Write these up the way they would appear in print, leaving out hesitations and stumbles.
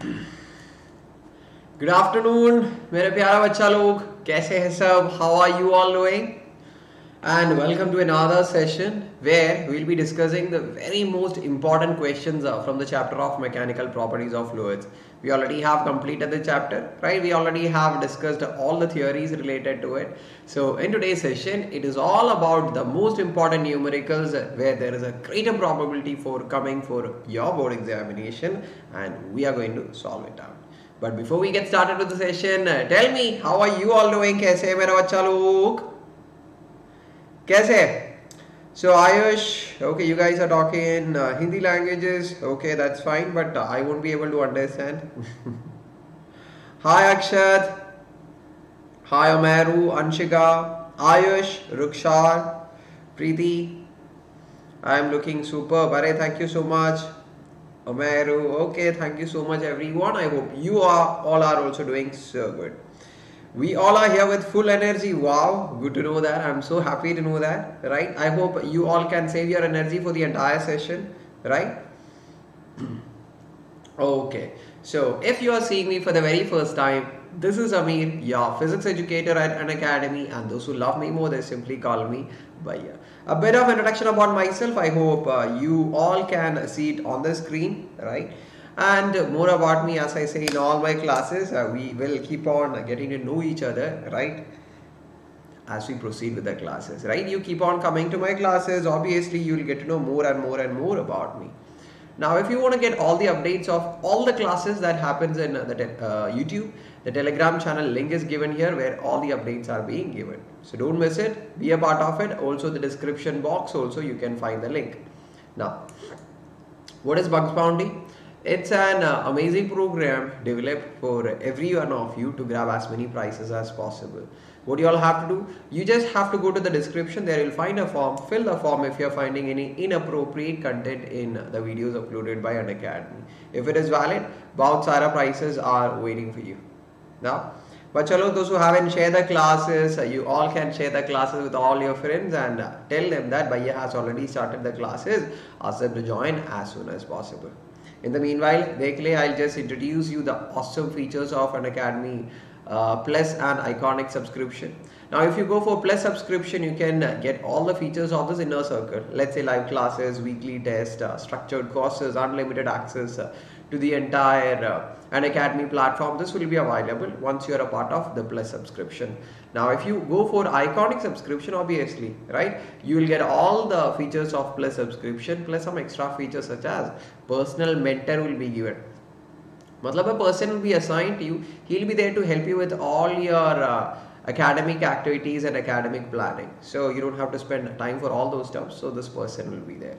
Good afternoon, मेरे प्यारा बच्चा लोग कैसे हैं सब? How are you all doing? And welcome to another session where we'll be discussing the very most important questions from the chapter of mechanical properties of fluids. We already have completed the chapter, right? We already have discussed all the theories related to it. So in today's session, it is all about the most important numericals where there is a greater probability for coming for your board examination, and we are going to solve it out. But before we get started with the session, tell me, how are you all doing? कैसे है मेरा बच्चा लोग? कैसे? So Ayush, okay, you guys are talking in Hindi languages. Okay, that's fine, but I won't be able to understand. Hi Akshat. Hi Amaru, Anshika, Ayush, Rukshar, Preeti. I am looking superb. Are, thank you so much. Amaru, okay, thank you so much everyone. I hope you all are also doing so good. We all are here with full energy. Wow, good to know that. I'm so happy to know that, right? I hope you all can save your energy for the entire session, right? Okay, so if you are seeing me for the very first time, this is Ameer, your physics educator at Unacademy, and those who love me more, they simply call me Bhaiya. A bit of introduction about myself. I hope you all can see it on the screen, right? And more about me, as I say in all my classes, we will keep on getting to know each other, right? As we proceed with the classes, right? You keep on coming to my classes, obviously you will get to know more and more and more about me. Now, if you want to get all the updates of all the classes that happens in the YouTube, the Telegram channel link is given here where all the updates are being given. So don't miss it, be a part of it. Also the description box, also you can find the link. Now, what is Bugs Bounty? It's an amazing program developed for every one of you to grab as many prizes as possible. What you all have to do, you just have to go to the description, there you'll find a form, fill the form if you're finding any inappropriate content in the videos uploaded by Unacademy. If it is valid, बहुत सारा prizes are waiting for you. Now, but chalo, those who haven't shared the classes, you all can share the classes with all your friends and tell them that Bhaiya has already started the classes, ask them to join as soon as possible. In the meanwhile, I'll just introduce you the awesome features of Unacademy Plus and Iconic subscription. Now, if you go for Plus subscription, you can get all the features of this inner circle. Let's say live classes, weekly tests, structured courses, unlimited access to the entire Unacademy platform. This will be available once you are a part of the Plus subscription. Now, if you go for Iconic subscription, obviously, right, you will get all the features of Plus subscription plus some extra features such as personal mentor will be given. Matlab, a person will be assigned to you. He'll be there to help you with all your academic activities and academic planning. So you don't have to spend time for all those stuff. So this person will be there.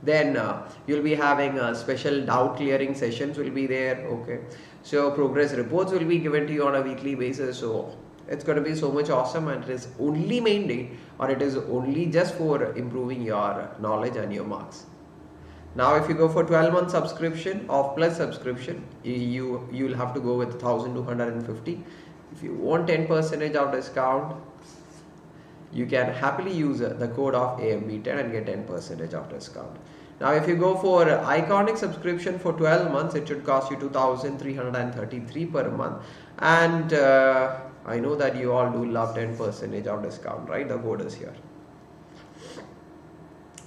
Then you'll be having special doubt clearing sessions will be there. Okay. So progress reports will be given to you on a weekly basis. So it's going to be so much awesome, and it is only mandate, or it is only just for improving your knowledge and your marks. Now, if you go for 12-month subscription of Plus subscription, you'll have to go with 1,250. If you want 10% of discount, you can happily use the code of AMB10 and get 10% of discount. Now, if you go for Iconic subscription for 12 months, it should cost you 2,333 per month. And I know that you all do love 10% of discount, right? The code is here.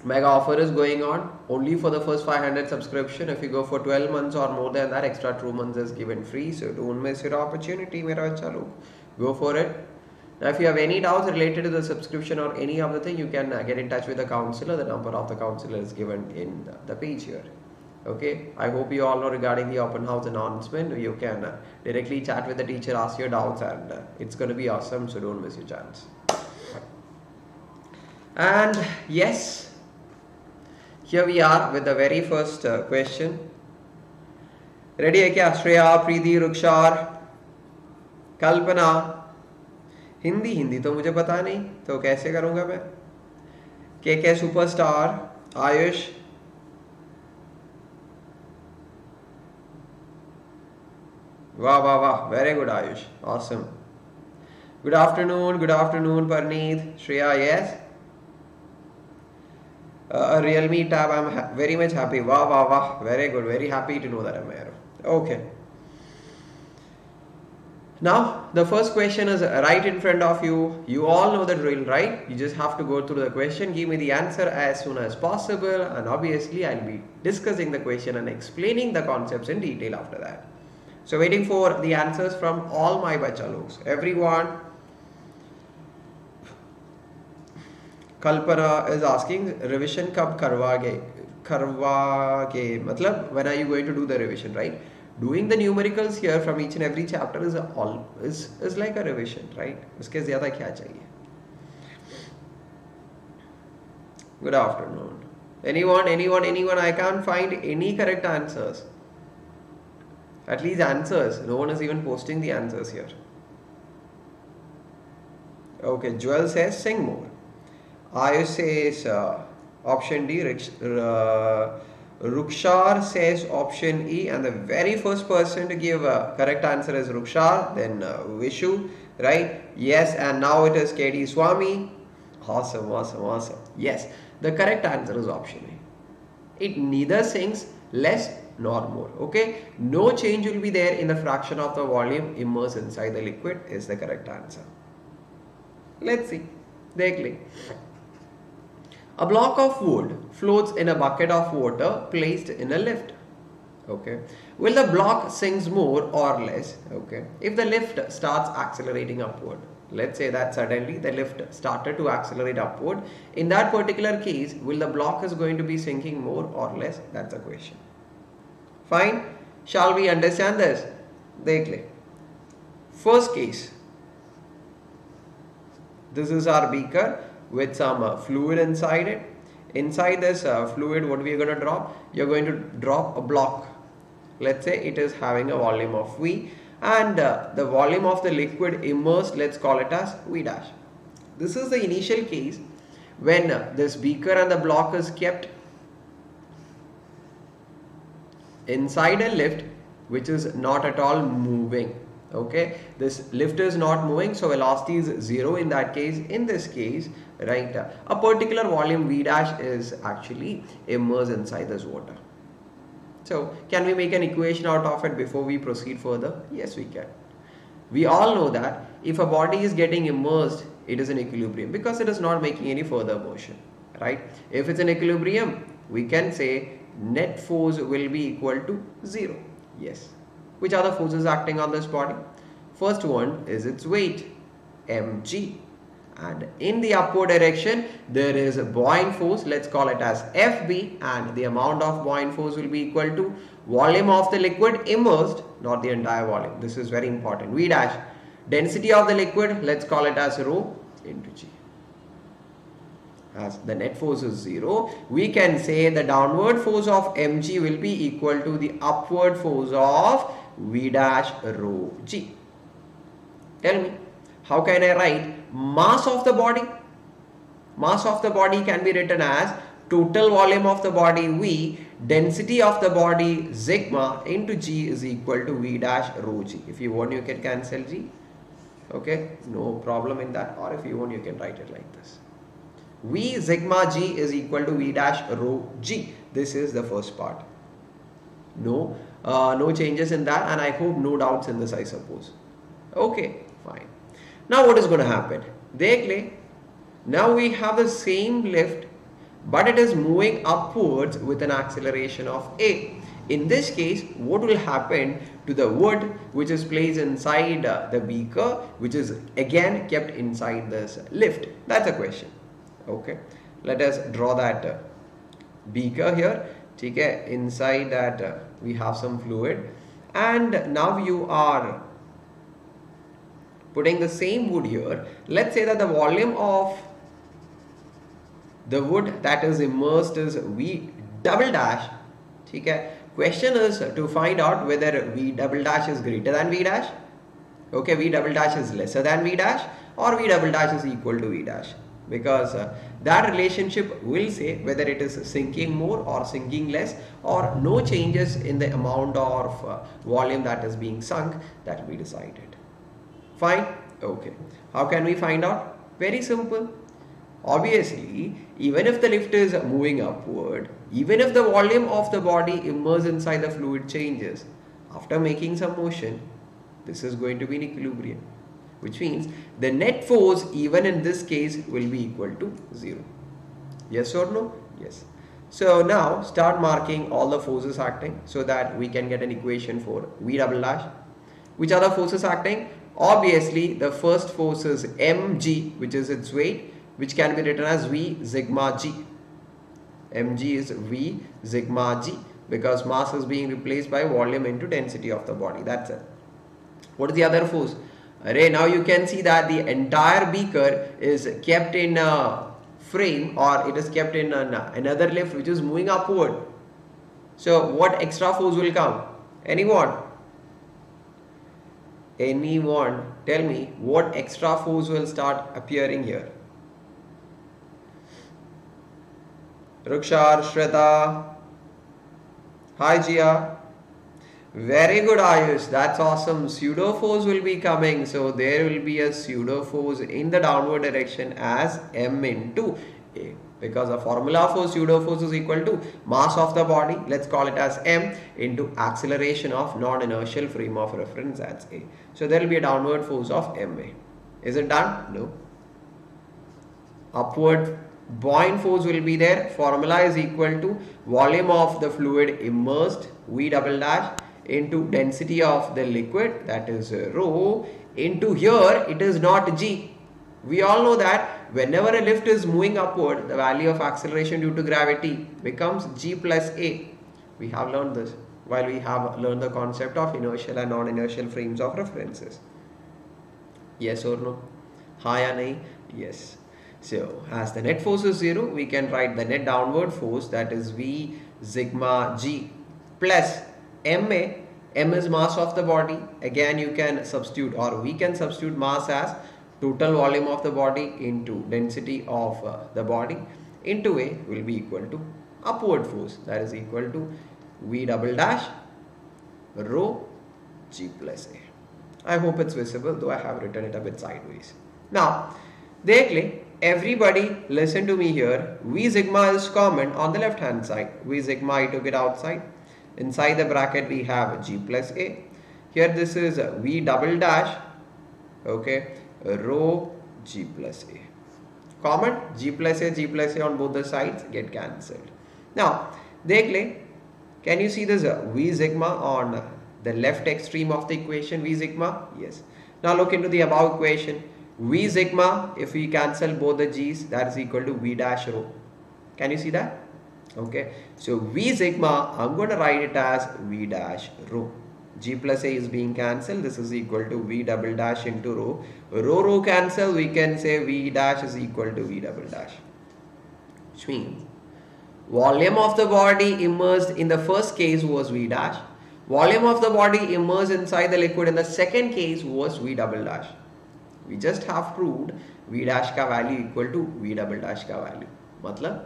Mega offer is going on only for the first 500 subscription. If you go for 12 months or more than that, extra 2 months is given free. So don't miss your opportunity, mera bacha log. Go for it. Now, if you have any doubts related to the subscription or any other thing, you can get in touch with the counselor. The number of the counselor is given in the page here. Okay, I hope you all know regarding the open house announcement. You can directly chat with the teacher, ask your doubts, and it's going to be awesome. So don't miss your chance. And yes, here we are with the very first question. Ready hai kya? Shreya, Preeti, Rukshar, Kalpana. Hindi तो मुझे पता नहीं, तो कैसे करूंगा मैं? के superstar, Ayush, वाह वाह वाह, very good Ayush, awesome. Good afternoon, Parneet, Shreya, yes. A Realme tab, I'm very much happy. Wow, very good, very happy to know that, Ameer. Okay. Now, the first question is right in front of you. You all know the drill, right? You just have to go through the question, give me the answer as soon as possible, and obviously I'll be discussing the question and explaining the concepts in detail after that. So waiting for the answers from all my bachalos. Everyone. Kalpana is asking, revision kab karwage? Karwage, matlab, when are you going to do the revision, right? Doing the numericals here from each and every chapter is like a revision, right? Uske zyada kya chahiye? Good afternoon. Anyone? I can't find any correct answers. At least answers. No one is even posting the answers here. Okay, Joel says sing more. Ayush says option D. Rukshar says option E, and the very first person to give a correct answer is Rukshar, then Vishu, right? Yes, and now it is KD Swami. Awesome. Yes, the correct answer is option A. It neither sings less nor more, okay? No change will be there in the fraction of the volume immersed inside the liquid is the correct answer. Let's see. Dekh le. A block of wood floats in a bucket of water placed in a lift. Okay. Will the block sinks more or less? Okay. If the lift starts accelerating upward, let's say that suddenly the lift started to accelerate upward. In that particular case, will the block is going to be sinking more or less? That's the question. Fine. Shall we understand this? Dekh le. First case. This is our beaker with some fluid inside it. Inside this fluid, what we are going to drop? You're going to drop a block. Let's say it is having a volume of V, and the volume of the liquid immersed, let's call it as V dash. This is the initial case when this beaker and the block is kept inside a lift which is not at all moving. Okay, this lift is not moving, so velocity is 0 in that case. In this case, right, a particular volume V dash is actually immersed inside this water. So can we make an equation out of it before we proceed further? Yes, we can. We all know that if a body is getting immersed, it is in equilibrium because it is not making any further motion, right? If it's in equilibrium, we can say net force will be equal to 0. Yes. Which are the forces acting on this body? First one is its weight, mg. And in the upward direction, there is a buoyant force, let's call it as Fb, and the amount of buoyant force will be equal to volume of the liquid immersed, not the entire volume. This is very important. V dash. Density of the liquid, let's call it as rho into g. As the net force is 0, we can say the downward force of mg will be equal to the upward force of V dash rho g. Tell me, how can I write mass of the body? Mass of the body can be written as total volume of the body V, density of the body sigma into g is equal to V dash rho g. If you want, you can cancel g. Okay, no problem in that. Or if you want, you can write it like this. V sigma g is equal to V dash rho g. This is the first part. No changes in that, and I hope no doubts in this, I suppose. Okay, fine. Now what is going to happen? Dekh le. Now we have the same lift, but it is moving upwards with an acceleration of a. In this case, what will happen to the wood which is placed inside the beaker, which is again kept inside this lift? That's a question. Okay, let us draw that beaker here. Okay, inside that we have some fluid, and now you are putting the same wood here. Let's say that the volume of the wood that is immersed is V double dash. Okay, question is to find out whether V double dash is greater than V dash. Okay, V double dash is lesser than V dash, or V double dash is equal to V dash. Because that relationship will say whether it is sinking more or sinking less, or no changes in the amount of volume that is being sunk. That will be decided. Fine. Okay. How can we find out? Very simple. Obviously, even if the lift is moving upward, even if the volume of the body immersed inside the fluid changes, after making some motion, this is going to be in equilibrium, which means the net force even in this case will be equal to 0. Yes or no? Yes. So now start marking all the forces acting so that we can get an equation for V double dash. Which are the forces acting? Obviously the first force is mg, which is its weight, which can be written as V sigma g. mg is V sigma g because mass is being replaced by volume into density of the body. That's it. What is the other force? Array, now you can see that the entire beaker is kept in a frame, or it is kept in another lift which is moving upward. So what extra force will come? Anyone? Anyone tell me what extra force will start appearing here? Rukshar, Shweta, hi Jia. Very good Ayush, that's awesome. Pseudo force will be coming, so there will be a pseudo force in the downward direction as m into a, because the formula for pseudo force is equal to mass of the body, let's call it as m, into acceleration of non-inertial frame of reference, that's a. So there will be a downward force of ma. Is it done? No. Upward buoyant force will be there. Formula is equal to volume of the fluid immersed, V double dash, into density of the liquid, that is rho, into here it is not g. We all know that whenever a lift is moving upward, the value of acceleration due to gravity becomes g plus a. We have learned this while we have learned the concept of inertial and non-inertial frames of references. Yes or no? Ha ya nahi? Yes. So as the net force is 0, we can write the net downward force, that is V sigma g plus ma. M is mass of the body. Again you can substitute, or we can substitute mass as total volume of the body into density of the body, into a will be equal to upward force, that is equal to V double dash rho g plus a. I hope it's visible, though I have written it a bit sideways. Now everybody listen to me here. V sigma is common on the left hand side. V sigma, I took it outside. Inside the bracket we have g plus a. Here this is V double dash, okay, rho g plus a. Common, g plus a on both the sides get cancelled. Now can you see this V sigma on the left extreme of the equation, V sigma? Yes. Now look into the above equation. V sigma, if we cancel both the g's, that is equal to V dash rho. Can you see that? Okay, so V sigma, I'm going to write it as V dash rho. G plus a is being cancelled. This is equal to V double dash into rho. Rho cancel. We can say V dash is equal to V double dash. Which means volume of the body immersed in the first case was V dash. Volume of the body immersed inside the liquid in the second case was V double dash. We just have proved V dash ka value equal to V double dash ka value. Matlab,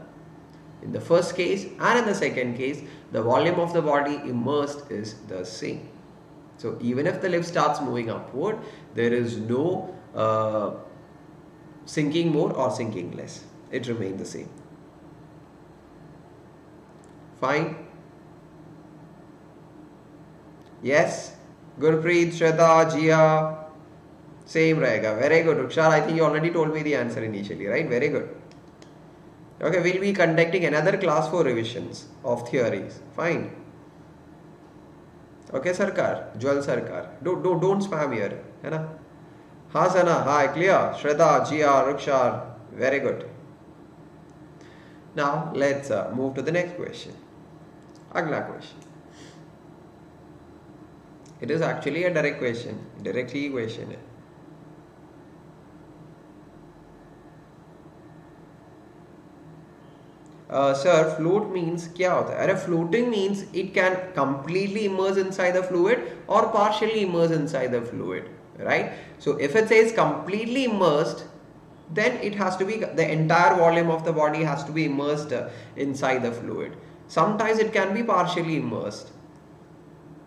in the first case and in the second case, the volume of the body immersed is the same. So even if the lift starts moving upward, there is no sinking more or sinking less. It remains the same. Fine. Yes. Gurpreet, Shweta, Jia. Same rahega. Very good. Rukshar, I think you already told me the answer initially, right? Very good. Okay, we'll be conducting another class for revisions of theories. Fine. Okay, Sarkar. Jwal Sarkar. Don't spam here. Hai na? Ha, Sana. Hi, clear. Shraddha, Jia, Rukshar. Very good. Now, let's move to the next question. Agla question. It is actually a direct question. Directly question. Sir, float means क्या होता है? अरे floating means it can completely immerse inside the fluid or partially immerse inside the fluid, right? So if it says completely immersed, then it has to be the entire volume of the body has to be immersed inside the fluid. Sometimes it can be partially immersed.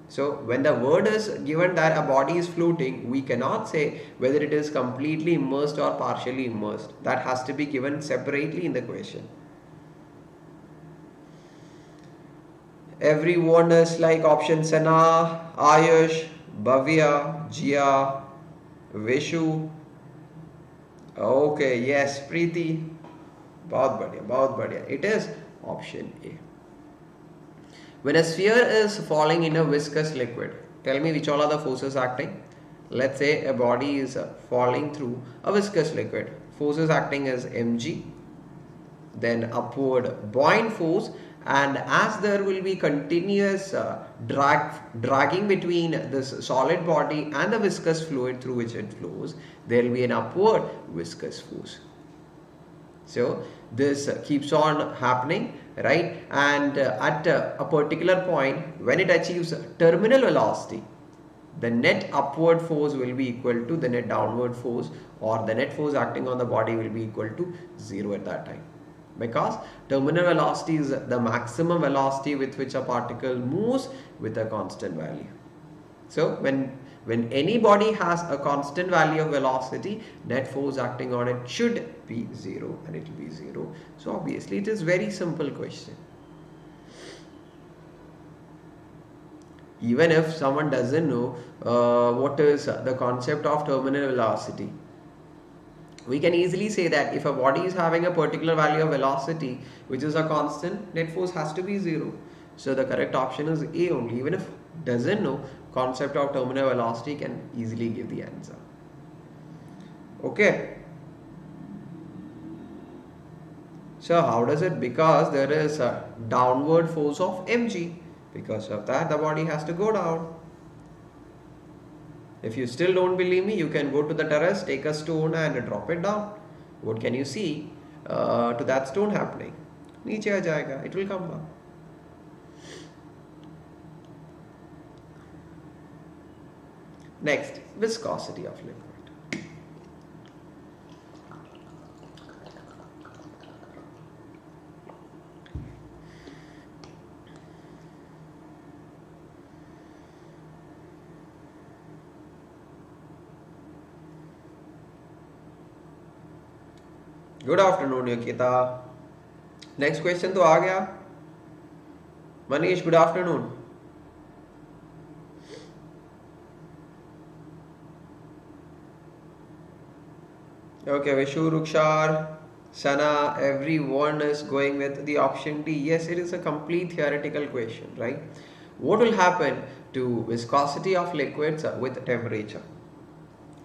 So when the word is given that a body is floating, we cannot say whether it is completely immersed or partially immersed. That has to be given separately in the question. Everyone is like option Sana, Ayush, Bhavya, Jia, Vishu. Okay, yes, Preeti. बहुत बढ़िया. It is option A. When a sphere is falling in a viscous liquid, tell me which all are the forces acting. Let's say a body is falling through a viscous liquid. Forces acting is mg, then upward buoyant force, and as there will be continuous dragging between this solid body and the viscous fluid through which it flows, there will be an upward viscous force. So this keeps on happening, right? And at a particular point, when it achieves terminal velocity, the net upward force will be equal to the net downward force, or the net force acting on the body will be equal to 0 at that time, because terminal velocity is the maximum velocity with which a particle moves with a constant value. So when any body has a constant value of velocity, net force acting on it should be 0, and it will be 0. So obviously it is very simple question. Even if someone doesn't know what is the concept of terminal velocity, we can easily say that if a body is having a particular value of velocity which is a constant, net force has to be 0. So the correct option is A only. Even if doesn't know concept of terminal velocity, can easily give the answer. Okay. So how does it? Because there is a downward force of mg. Because of that, the body has to go down. If you still don't believe me, you can go to the terrace, take a stone and drop it down. What can you see to that stone happening? Niche aa jayega, it will come down. Next, viscosity of liquid. Good afternoon, Yokita. Next question तो आ गया. Manish, good afternoon. Okay, Vishu, Rukshar, Sana, everyone is going with the option D. Yes, it is a complete theoretical question, right? What will happen to viscosity of liquids with temperature?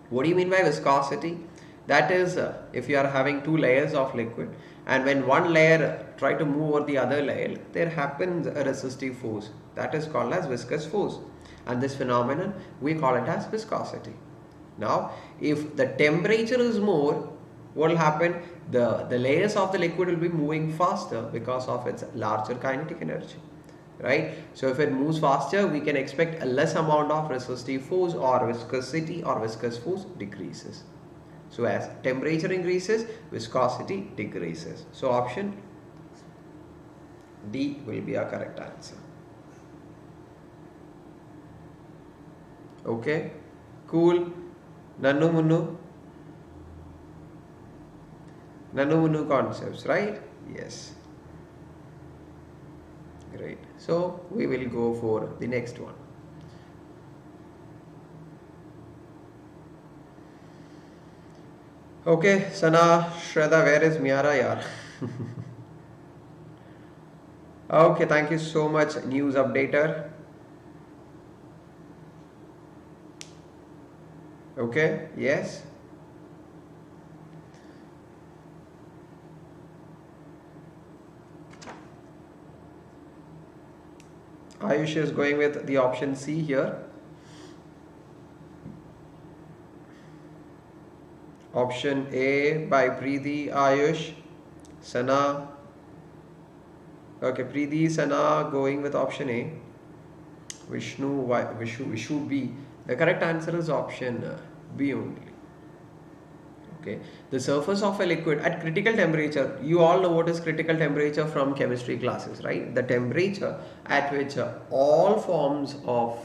What do you mean by viscosity? That is, if you are having two layers of liquid, and when one layer try to move over the other layer, there happens a resistive force. That is called as viscous force. And this phenomenon, we call it as viscosity. Now, if the temperature is more, what will happen? The layers of the liquid will be moving faster because of its larger kinetic energy, right? So if it moves faster, we can expect a less amount of resistive force, or viscosity or viscous force decreases. So as temperature increases, viscosity decreases. So option D will be our correct answer. Okay, cool. Nannu Munnu concepts, right? Yes. Great. So we will go for the next one. Okay, Sana, Shraddha, where is Miara yaar? Okay, thank you so much, news updater. Okay, yes. Ayush is going with the option C here. Option A by Preeti, Ayush, Sana. Okay, Preeti, Sana going with option A. Vishu B. The correct answer is option B only. Okay, the surface of a liquid at critical temperature. You all know what is critical temperature from chemistry classes, right? The temperature at which all forms of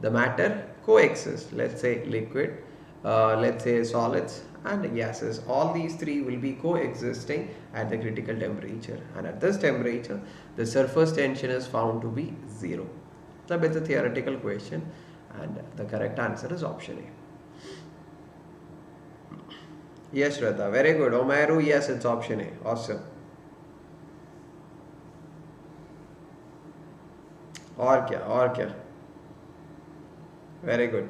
the matter coexist. Let's say liquid, let's say solids and gases. All these three will be coexisting at the critical temperature, and at this temperature the surface tension is found to be 0. It's a bit a theoretical question, And the correct answer is option A. Yes, Shraddha, very good. Omeru, yes, it's option A. Awesome. और क्या very good.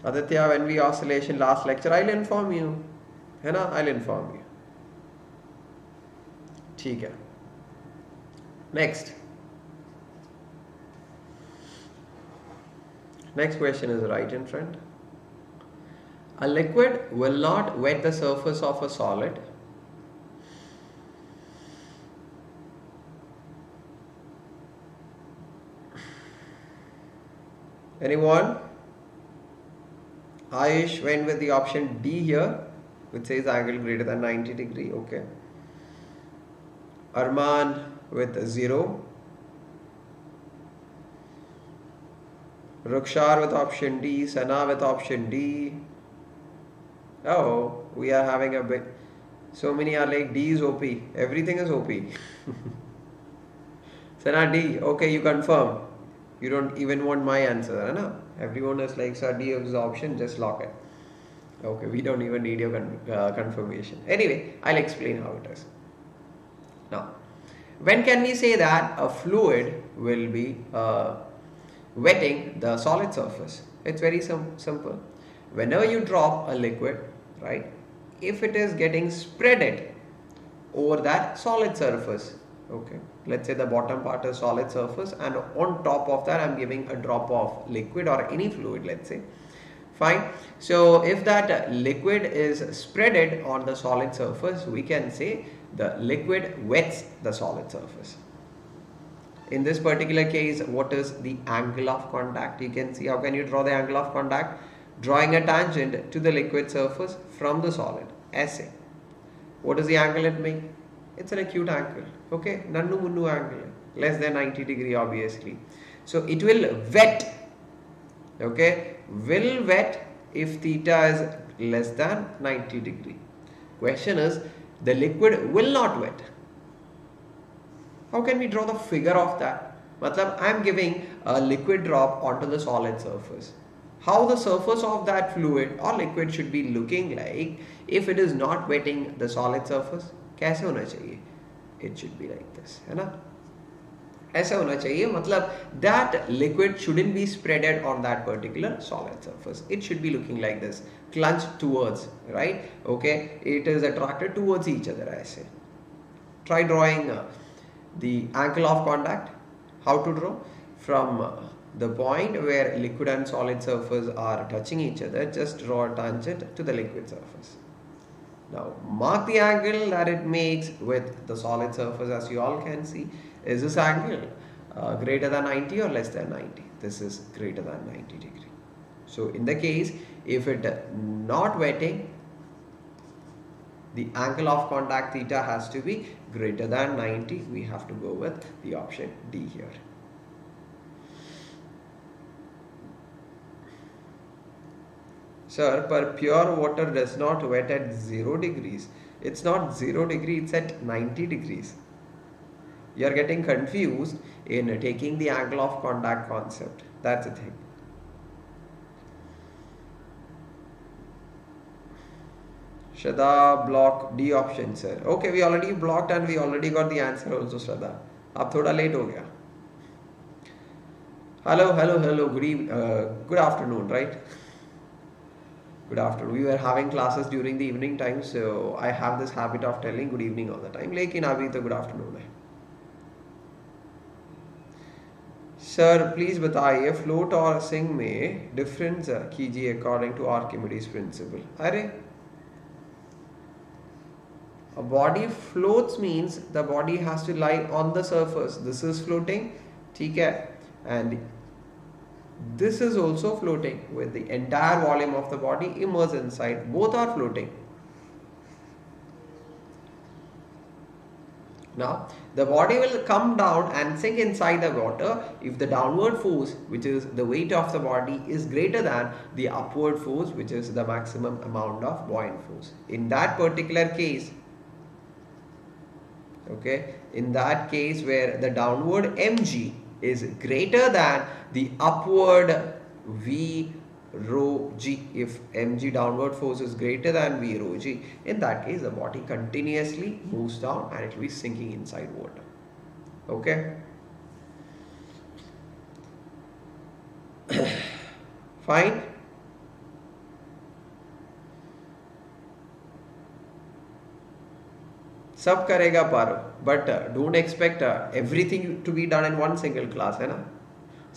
Aditya, when we oscillation last lecture, I'll inform you, है ना? I'll inform you. ठीक है. Next question is right in front. A liquid will not wet the surface of a solid anyone? Ayush went with the option D here, which says angle greater than 90 degree. Okay. Arman with 0. Rukshar with option D. Sana with option D. Oh, we are having a bit. So many are like D is OP. Everything is OP. Sana D. Okay, you confirm. You don't even want my answer, है ना? Everyone is like, sir, D is the option, just lock it. Okay, we don't even need your confirmation. Anyway, I'll explain how it is. Now, when can we say that a fluid will be wetting the solid surface? It's very simple. Whenever you drop a liquid, right, if it is getting spreaded over that solid surface, okay, let's say the bottom part is solid surface and on top of that I'm giving a drop of liquid or any fluid, let's say. Fine. So if that liquid is spreaded on the solid surface, we can say the liquid wets the solid surface. In this particular case, what is the angle of contact? You can see, how can you draw the angle of contact? Drawing a tangent to the liquid surface from the solid. SA. What is the angle it makes? It's an acute angle. Okay, nannu munnu angle, less than 90 degree obviously. So it will wet. Okay, will wet if theta is less than 90 degree. Question is, the liquid will not wet. How can we draw the figure of that? Matlab, I am giving a liquid drop onto the solid surface. How the surface of that fluid or liquid should be looking like if it is not wetting the solid surface? कैसे होना चाहिए? It should be like this, है ना? ऐसा होना चाहिए, मतलब that liquid shouldn't be spreaded on that particular solid surface. It should be looking like this, clunched towards, right? Okay, it is attracted towards each other. ऐसे. Try drawing the angle of contact. How to draw? From the point where liquid and solid surface are touching each other, just draw a tangent to the liquid surface. Now mark the angle that it makes with the solid surface. As you all can see, is this angle greater than 90 or less than 90? This is greater than 90 degree. So in the case, if it not wetting, the angle of contact theta has to be greater than 90. We have to go with the option D here. Sir, per pure water does not wet at 0 degrees. It's not 0 degree, it's at 90 degrees. You are getting confused in taking the angle of contact concept. That's the thing. Shraddha, block D option, sir. Okay, we already blocked and we already got the answer also, Shraddha. Ab thoda late ho gaya. Hello. Good afternoon, right? Good afternoon. We were having classes during the evening time, so I have this habit of telling good evening all the time. Lekin abhi to good afternoon hai. Sir, please बताइए float और sink में difference कीजिए according to Archimedes principle. अरे, a body floats means the body has to lie on the surface. This is floating, ठीक है, and this is also floating with the entire volume of the body immersed inside. Both are floating. Now, the body will come down and sink inside the water if the downward force, which is the weight of the body, is greater than the upward force, which is the maximum amount of buoyant force. In that particular case, okay, in that case where the downward mg is greater than the upward V rho G. If mg downward force is greater than V rho G, in that case the body continuously moves down and it will be sinking inside water. Okay. Fine. सब करेगा पारो, but don't expect everything to be done in one single class, है ना.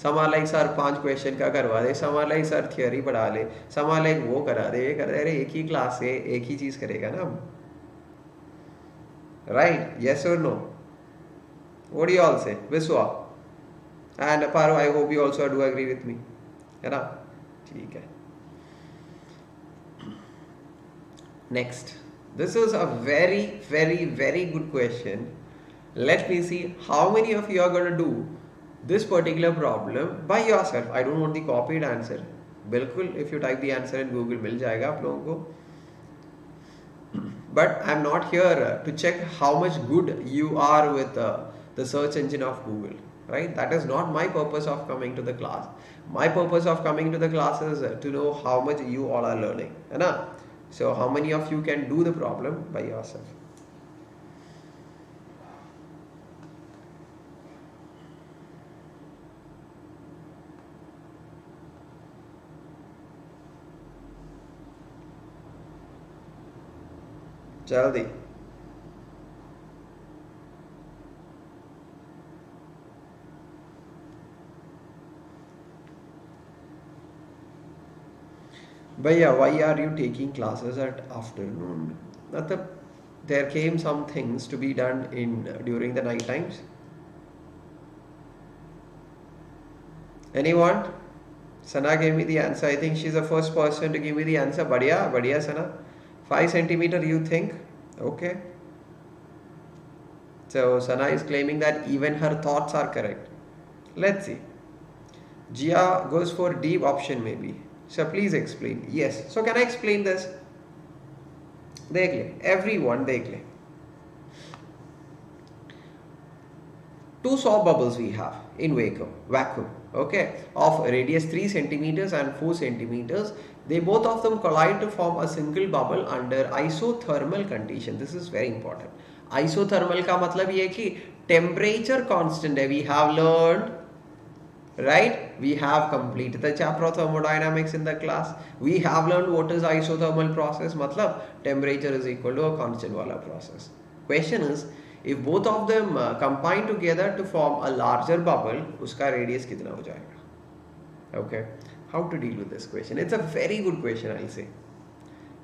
समा like sir 5 question का करवा दे, समा like sir theory पढ़ा ले, समा लाइक वो करा दे, ये कर दे. अरे एक ही क्लास से एक ही चीज करेगा ना. राइट? यस और no? What do you all say? Vishwa and Paro, I hope you also do agree with me, है ना. ठीक है. Next, this is a very good question. Let me see how many of you are going to do this particular problem by yourself. I don't want the copied answer. बिल्कुल, if you type the answer in Google मिल जाएगा आप लोगों को. But I'm not here to check how much good you are with the search engine of Google. Right? That is not my purpose of coming to the class. My purpose of coming to the class is to know how much you all are learning. है ना? So how many of you can do the problem by yourself? Jaldi. Bhaiya, why are you taking classes at afternoon? There came some things to be done during the night times. Anyone? Sana gave me the answer. I think she's the first person to give me the answer. Badhiya Sana. 5 centimeter you think? Okay. So Sana is claiming that even her thoughts are correct. Let's see. Jia goes for D option maybe. So please explain. Yes. So can I explain this? देख ले. Everyone देख ले. 2 soap bubbles we have in vacuum. Okay. Of radius 3 centimeters and 4 centimeters. They both of them collide to form a single bubble under isothermal condition. This is very important. Isothermal का मतलब ये कि temperature constant है. We have learned. Right? We have completed the chapter of thermodynamics in the class. We have learned what is isothermal process. मतलब temperature is equal to a constant wala process. Question is, if both of them combine together to form a larger bubble, उसका radius कितना हो जाएगा? Okay. How to deal with this question? It's a very good question, I'll say.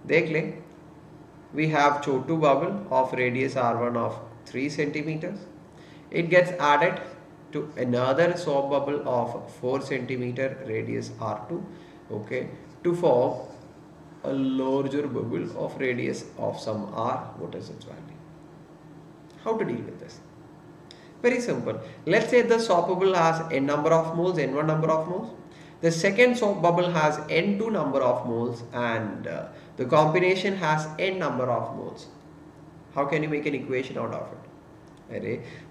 देख ले. We have Chhotu bubble of radius R1 of 3 centimeters. It gets added to another soap bubble of 4 centimeter radius R2, okay, to form a larger bubble of radius of some R. What is its value? How to deal with this? Very simple. Let's say the soap bubble has n number of moles, n1 number of moles. The second soap bubble has n2 number of moles, and the combination has n number of moles. How can you make an equation out of it?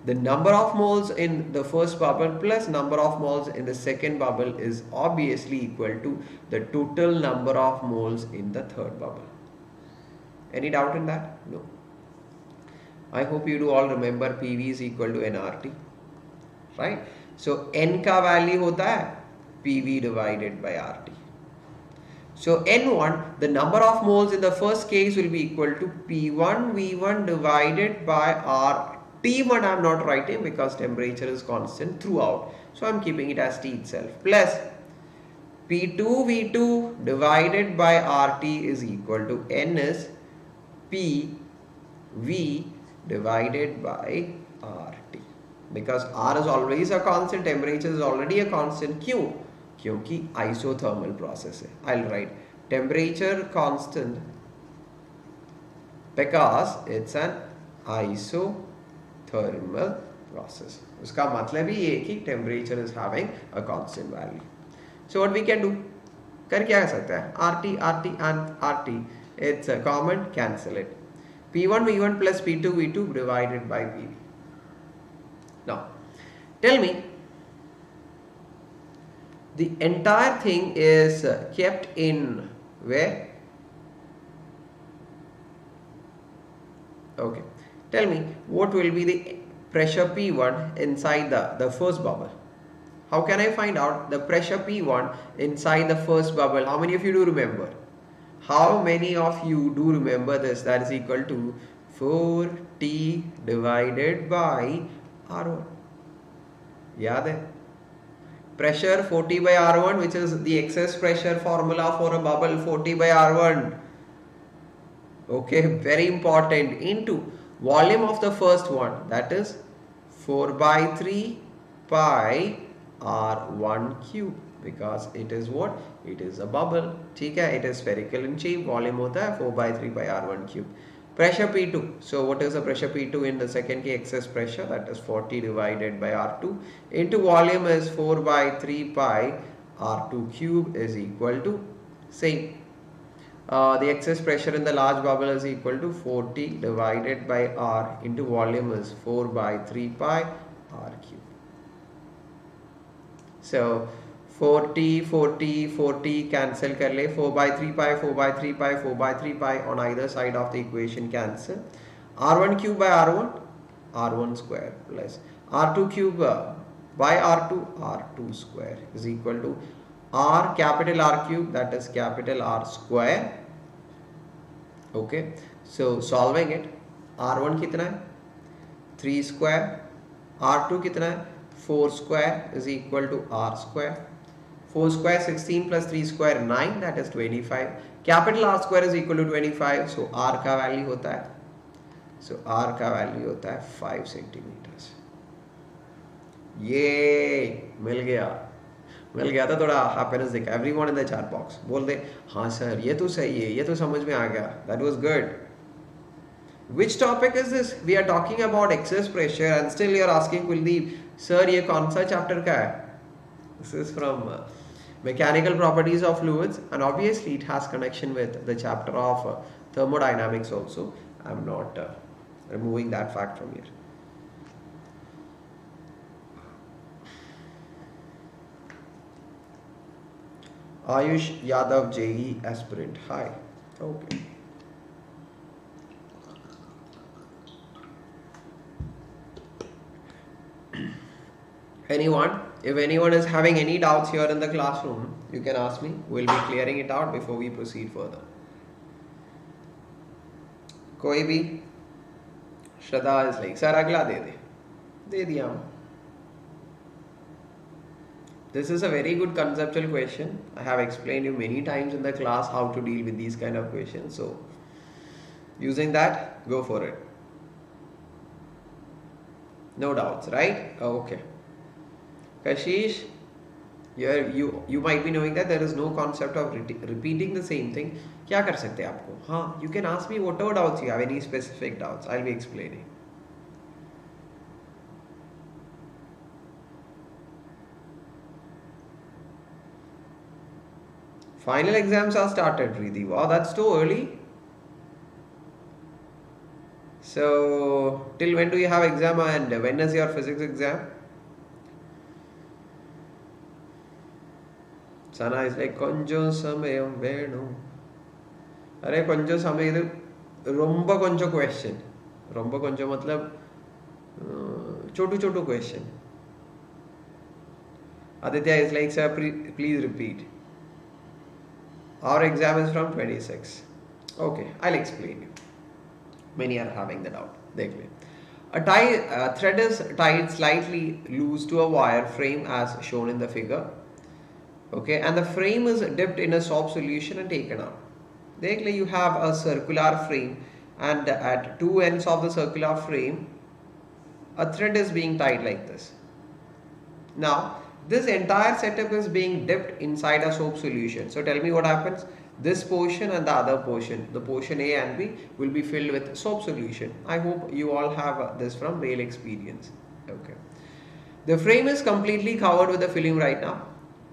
The number of moles in the first bubble plus number of moles in the second bubble is obviously equal to the total number of moles in the third bubble. Any doubt in that? No. I hope you do all remember PV is equal to nRT. Right? So n का value होता है PV divided by RT. So N1, the number of moles in the first case will be equal to P1 V1 divided by RT. T1 I am not writing because temperature is constant throughout. So I am keeping it as T itself. Plus P2 V2 divided by RT is equal to N is P V divided by RT. Because R is always a constant, temperature is already a constant. क्यों? क्योंकि isothermal process है. I'll write temperature constant because it's an isothermal process. उसका मतलब ही ये कि temperature is having a constant value. So what we can do? कर क्या सकता है? RT, RT and RT. It's a common, cancel it. P1 V1 plus P2 V2 divided by PV. Now, tell me, The entire thing is kept in where? Okay. Tell me, what will be the pressure P1 inside the first bubble? How can I find out the pressure P1 inside the first bubble? How many of you do remember? How many of you do remember this? That is equal to 4T divided by R1. याद है? Pressure 4T by R1, which is the excess pressure formula for a bubble, 4T by R1. Okay, very important. Into volume of the first one, that is 4 by 3 pi R1 cube, because it is what? It is a bubble. ठीक है, it is spherical in shape. Volume होता है 4 by 3 pi R1 cube. Pressure P2. So what is the pressure P2 in the second case? Excess pressure, that is 40 divided by R2 into volume is 4 by 3 pi R2 cube is equal to same. The excess pressure in the large bubble is equal to 40 divided by R into volume is 4 by 3 pi R cube. So 40, 40, 40 cancel kar le, 4 by 3 pi, 4 by 3 pi, 4 by 3 pi on either side of the equation cancel. R1 cube by R1, R1 square plus R2 cube by R2, R2 square is equal to R capital R cube, that is capital R square. Okay, so solving it, R1 कितना है? 3 square, R2 कितना है? 4 square is equal to R square. 4 square 16 plus 3 square 9, that is 25. Capital R square is equal to 25, so R का value होता है, so R का value होता है 5 centimeters. ये मिल गया था, थोड़ा happiness दिखा. Everyone in the chat box बोल दे हाँ सर ये तो सही है, ये तो समझ में आ गया. That was good. Which topic is this? We are talking about excess pressure and still you are asking Kuldeep, sir ये कौन सा chapter का है? This is from mechanical properties of fluids, and obviously it has connection with the chapter of thermodynamics also. I am not removing that fact from here. Ayush Yadav JE aspirant. Hi. Okay. If anyone is having any doubts here in the classroom, you can ask me. We'll be clearing it out before we proceed further. कोई भी? Shraddha is like, sir अगला दे दिया. This is a very good conceptual question. I have explained you many times in the class how to deal with these kind of questions. So, using that, go for it. No doubts, right? Okay. Kashish, you might be knowing that there is no concept of repeating the same thing. क्या कर सकते हैं आपको? हाँ, you can ask me whatever doubts you have, any specific doubts. I'll be explaining. Final exams are started, Preeti. Wow, that's too early. So, till when do you have exam and when is your physics exam? Sana is like, konjo samayam venu. Arey konjo samay idu romba konjo question. Romba konjo matlab chotu question. Aditya is like, sir, please repeat. Our exam is from 26. Okay, I'll explain you. Many are having the doubt. A thread is tied slightly loose to a wire frame as shown in the figure. Okay, and the frame is dipped in a soap solution and taken out. You have a circular frame, and at two ends of the circular frame, a thread is being tied like this. Now, this entire setup is being dipped inside a soap solution. So tell me what happens. This portion and the other portion, the portion A and B, will be filled with soap solution. I hope you all have this from real experience. Okay. The frame is completely covered with the film right now.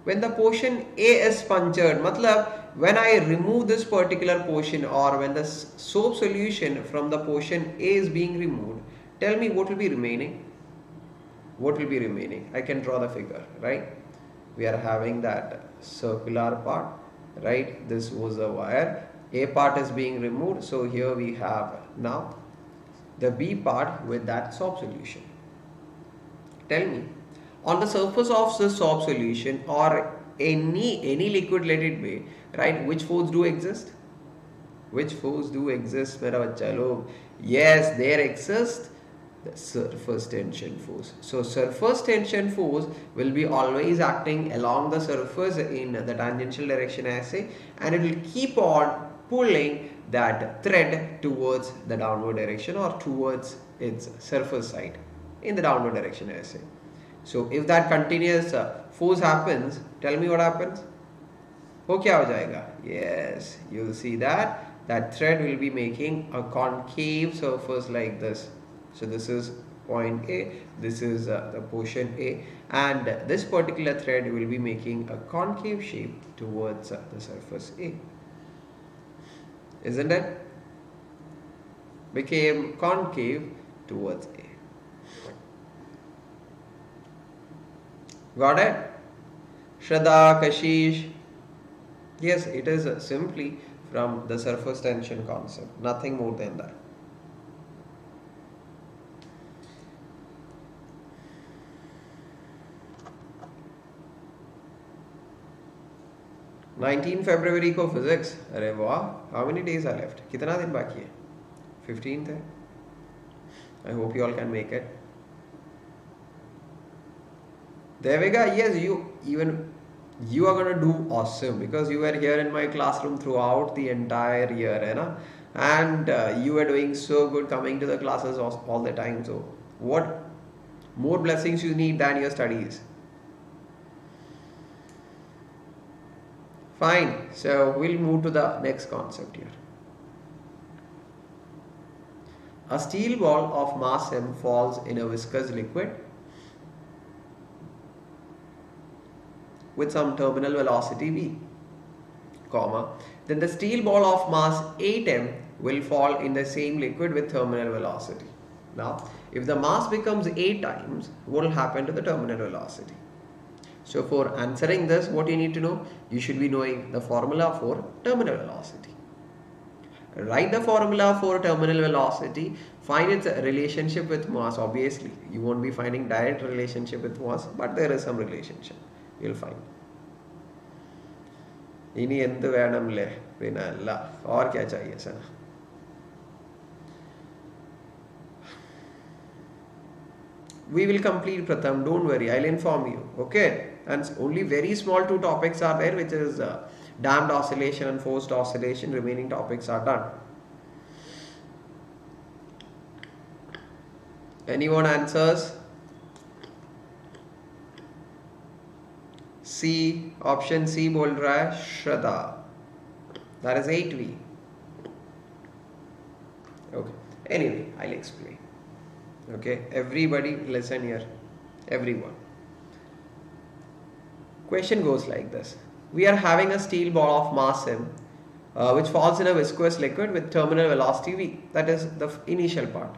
When the portion A is punctured, matlab when I remove this particular portion, or when the soap solution from the portion A is being removed, tell me what will be remaining. What will be remaining? I can draw the figure, right? we are having that circular part, right? This was a wire. A part is being removed. So here we have now the B part with that soap solution. Tell me, on the surface of the soap solution or any liquid, let it be, right? Which force do exist? Which force do exist, मेरा बच्चा लोग? Yes, there exists the surface tension force. So surface tension force will be always acting along the surface in the tangential direction as say, and it will keep on pulling that thread towards the downward direction or towards its surface side in the downward direction as say. So if that continuous force happens, tell me what happens? वो क्या हो जाएगा? Yes, you'll see that thread will be making a concave surface like this. So this is point A, this is the portion A, and this particular thread will be making a concave shape towards the surface A. Isn't it? Became concave towards A. Got it? Shraddha, Kashish. Yes, it is simply from the surface tension concept, nothing more than that. February 19 को physics. अरे वाह, how many days are left? कितना दिन बाकी है? 15th है. I hope you all can make it. Devika, yes, you are gonna do awesome because you were here in my classroom throughout the entire year, है ना? And you were doing so good coming to the classes all the time. So what more blessings you need than your studies? Fine. So we'll move to the next concept here. A steel ball of mass m falls in a viscous liquid with some terminal velocity v, comma, then the steel ball of mass 8m will fall in the same liquid with terminal velocity. Now, if the mass becomes 8 times, what will happen to the terminal velocity? So for answering this, what you need to know? You should be knowing the formula for terminal velocity. Write the formula for terminal velocity, find its relationship with mass. Obviously, you won't be finding direct relationship with mass, but there is some relationship. You'll find. इनी എന്ത് വേണമല്ലേ പിന്നെ അല്ല और क्या चाहिए sir? We will complete Pratham, don't worry, I'll inform you, okay? And only very small 2 topics are there, which is damped oscillation and forced oscillation. Remaining topics are done. Anyone answers? C, option C बोल रहा है Shraddha. That is 8V. Okay. Anyway, I'll explain. Okay, everybody listen here. Everyone. Question goes like this. We are having a steel ball of mass m which falls in a viscous liquid with terminal velocity v. That is the initial part.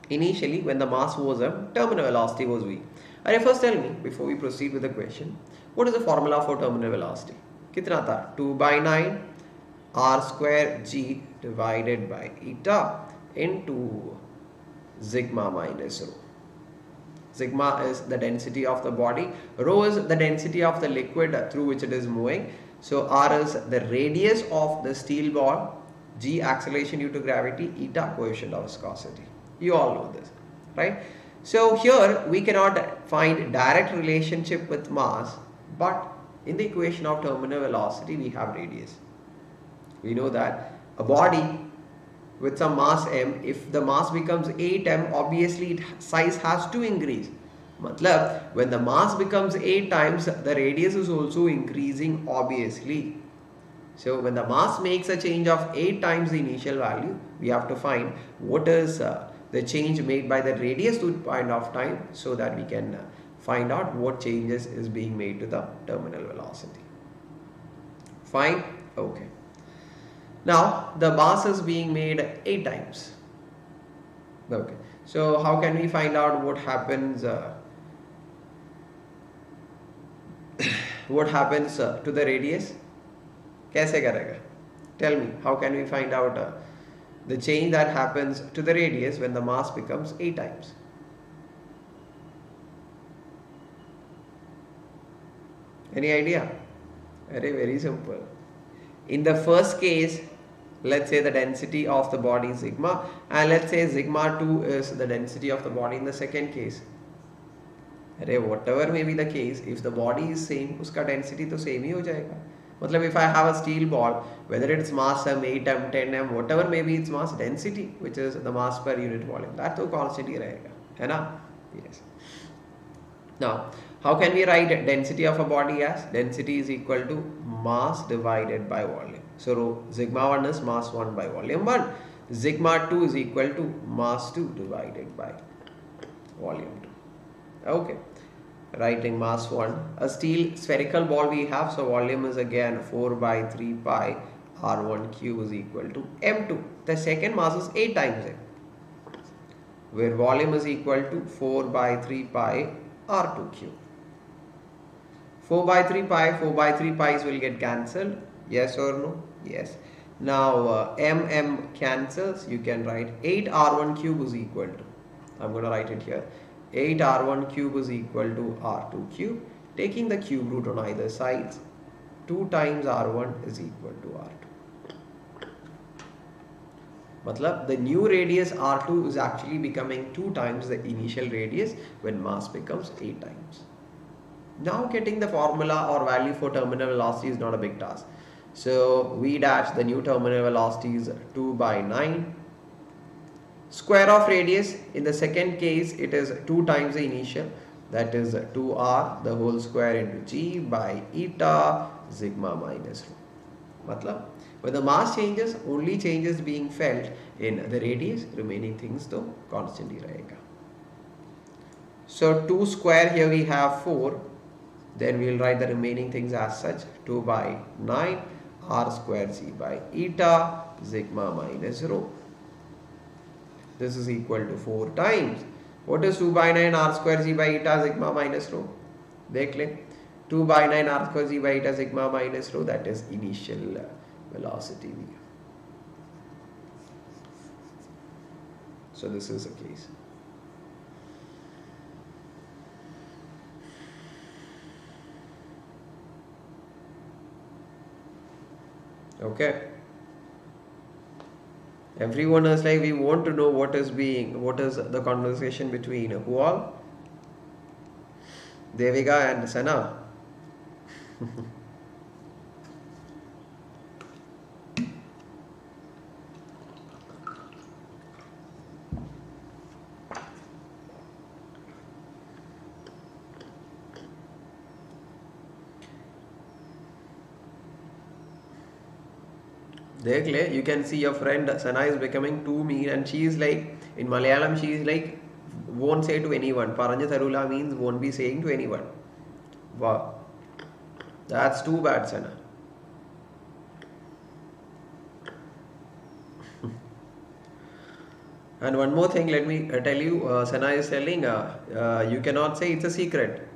Initially, when the mass was m, terminal velocity was v. Alright, first tell me, before we proceed with the question, what is the formula for terminal velocity? कितना था? 2/9 r square g divided by eta into sigma minus rho. Sigma is the density of the body, rho is the density of the liquid through which it is moving. So r is the radius of the steel ball, g acceleration due to gravity, eta coefficient of viscosity. You all know this, right? So here we cannot find direct relationship with mass, but in the equation of terminal velocity we have radius. We know that a body with some mass m, if the mass becomes 8m, obviously its size has to increase. Matlab, when the mass becomes 8 times, the radius is also increasing, obviously. So when the mass makes a change of 8 times the initial value, we have to find what is the change made by the radius to the point of time, so that we can find out what changes is being made to the terminal velocity. Fine? Okay. Now the mass is being made 8 times. Okay. So how can we find out what happens what happens to the radius? कैसे करेगा? Tell me, how can we find out the change that happens to the radius when the mass becomes A times? Any idea? Very simple. In the first case, let's say the density of the body is sigma, and let's say sigma 2 is the density of the body in the second case. Whatever may be the case, if the body is same, uska density to same hi ho jayega. Matlab, if I have a steel ball, whether it's mass m, 8m, 10m, whatever may be its mass density, which is the mass per unit volume, that to constant hi rahega, hai na? Yes. Now, how can we write density of a body as? Density is equal to mass divided by volume. So, sigma 1 is mass 1 by volume 1. Sigma 2 is equal to mass 2 divided by volume 2. Okay. Writing mass 1. A steel spherical ball we have. So, volume is again 4 by 3 pi R1 cube is equal to M2. The second mass is 8 times it, where volume is equal to 4 by 3 pi R2 cube. 4 by 3 pi's will get cancelled. Yes or no? Yes. Now m cancels. You can write 8 R1 cube is equal to, I'm going to write it here, 8 R1 cube is equal to R2 cube. Taking the cube root on either sides, 2 times R1 is equal to R2. Matlab, the new radius R2 is actually becoming 2 times the initial radius when mass becomes 8 times. Now getting the formula or value for terminal velocity is not a big task. So V dash, the new terminal velocity is 2 by 9. Square of radius, in the second case it is 2 times the initial, that is 2r the whole square into g by eta sigma minus rho. Matlab, when the mass changes, only changes being felt in the radius, remaining things to constant hi rahega. So 2 square, here we have 4, then we will write the remaining things as such, 2 by 9 r square g by eta sigma minus rho. This is equal to 4 times. What is 2 by 9 r square g by eta sigma minus rho? Dekh le. 2 by 9 r square g by eta sigma minus rho, that is initial velocity v. So this is the case. Okay. Everyone is like, we want to know what is the conversation between who all? Devika and Sana. You can see your friend Sana is becoming too mean, and she is like, in Malayalam she is like, won't say to anyone. Paranja Tharula means won't be saying to anyone. Wow, that's too bad, Sana. And one more thing, let me tell you, Sana is telling you cannot say it's a secret.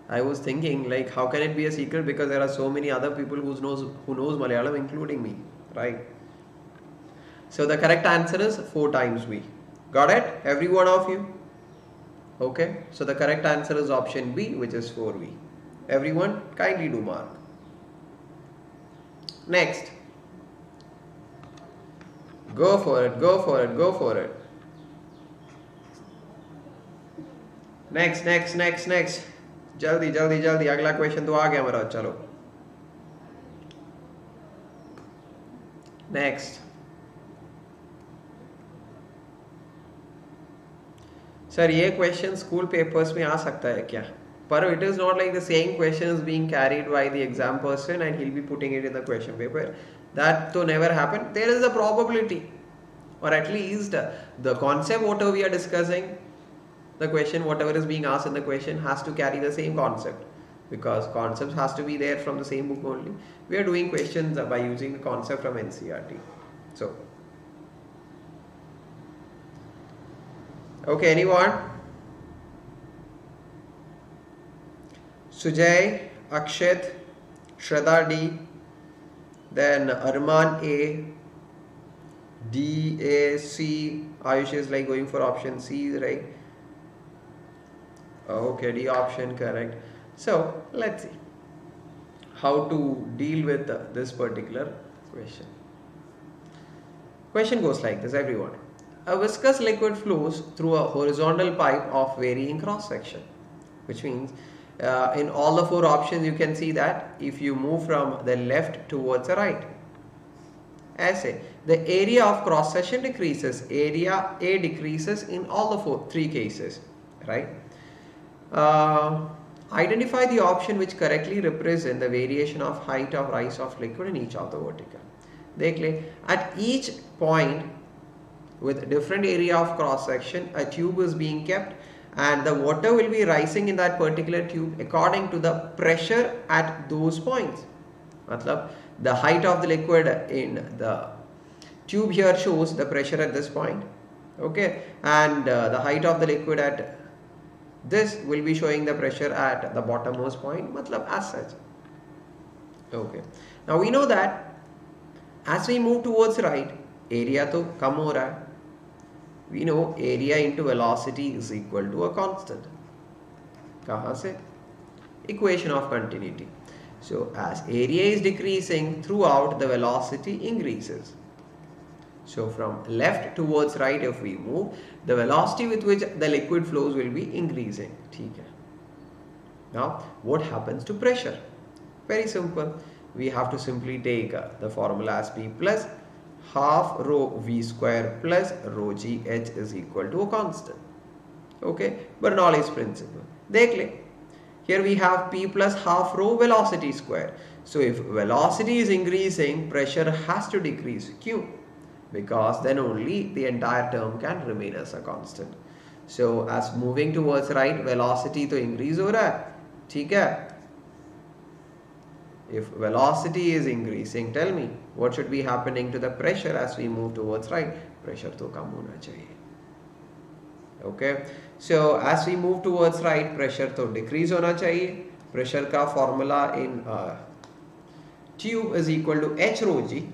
I was thinking, like, how can it be a secret, because there are so many other people who knows Malayalam, including me, right? So the correct answer is 4 times V. Got it? Every one of you? Okay. So the correct answer is option B, which is 4V. Everyone, kindly do mark. Next. Go for it, go for it, go for it. Next. जल्दी अगला question तो आ गया मेरा. चलो next. Sir ये question school papers में आ सकता है क्या? पर it is not like the same question is being carried by the exam person and he'll be putting it in the question paper. That to never happen. There is a probability, or at least the concept whatever we are discussing, the question whatever is being asked in the question has to carry the same concept, because concepts has to be there from the same book only. We are doing questions by using the concept from NCERT. So okay, anyone? Sujay, Akshat, Shraddha D, then Arman A, D, A, C. Ayush is like going for option C, right? Okay, D option correct. So let's see how to deal with this particular question. Question goes like this, everyone. A viscous liquid flows through a horizontal pipe of varying cross section, which means in all the four options you can see that if you move from the left towards the right, ऐसे the area of cross section decreases, area A decreases in all the three cases, right? Identify the option which correctly represent the variation of height of rise of liquid in each of the vertical. देख ले, at each point with different area of cross section, a tube is being kept and the water will be rising in that particular tube according to the pressure at those points. मतलब the height of the liquid in the tube here shows the pressure at this point, okay, and the height of the liquid at this will be showing the pressure at the bottommost point, मतलब as such. Okay, now we know that as we move towards right, area तो कम हो रहा है. We know area into velocity is equal to a constant. कहाँ से? Equation of continuity. So as area is decreasing throughout, the velocity increases. So from left towards right, if we move, the velocity with which the liquid flows will be increasing. ठीक है. Now what happens to pressure? Very simple. We have to simply take the formula as P plus half rho V square plus rho G H is equal to a constant. Okay, Bernoulli's principle. देख ले. Here we have P plus half rho velocity square. So if velocity is increasing, pressure has to decrease. Q. Because then only the entire term can remain as a constant. So as moving towards right, velocity तो increase हो रहा है. ठीक है. If velocity is increasing, tell me what should be happening to the pressure as we move towards right? Pressure तो कम होना चाहिए. Okay, so as we move towards right, pressure तो decrease होना चाहिए. Pressure का formula in tube is equal to H rho G.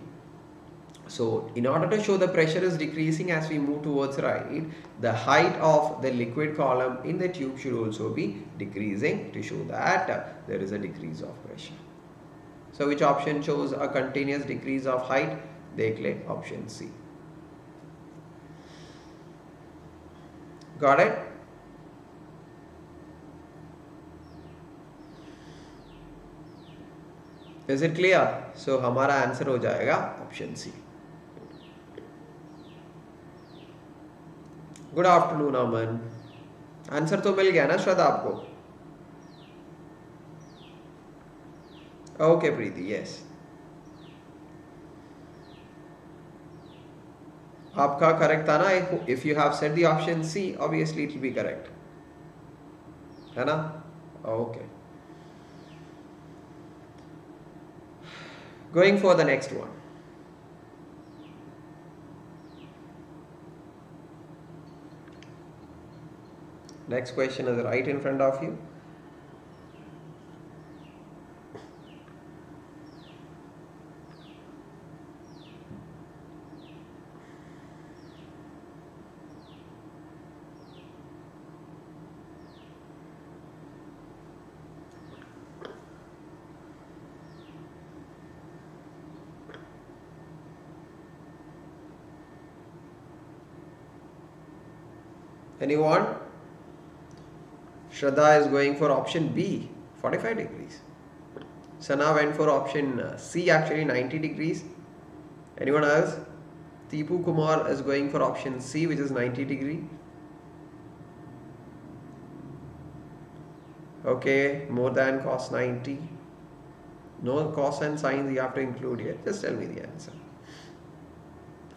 So in order to show the pressure is decreasing as we move towards right, the height of the liquid column in the tube should also be decreasing to show that there is a decrease of pressure. So which option shows a continuous decrease of height? देख ले, option C. Got it? Is it clear? So हमारा answer हो जाएगा option C. Good afternoon, Aman. Answer तो मिल गया ना श्रद्धा आपको? Okay, Preeti, yes. आपका correct था ना? If you have said the option C, obviously it will be correct. है ना? Okay. Going for the next one. Next question is right in front of you. Anyone? Shraddha is going for option B, 45 degrees. Sana went for option C, actually 90 degrees. Anyone else? Tipu Kumar is going for option C, which is 90 degree. Okay, more than cos 90. No cos and sines you have to include here. Just tell me the answer.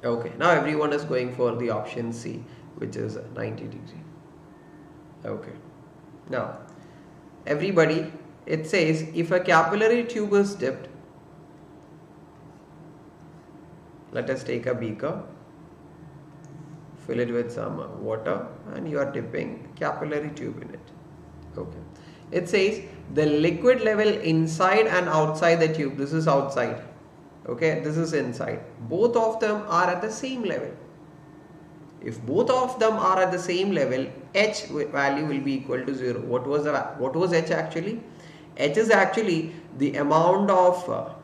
Okay, now everyone is going for the option C, which is 90 degree. Okay. Now, everybody, it says if a capillary tube is dipped, let us take a beaker, fill it with some water, and you are dipping capillary tube in it. Okay. It says the liquid level inside and outside the tube, this is outside, okay, this is inside, both of them are at the same level. If both of them are at the same level, H value will be equal to 0. What was H actually? H is actually the amount of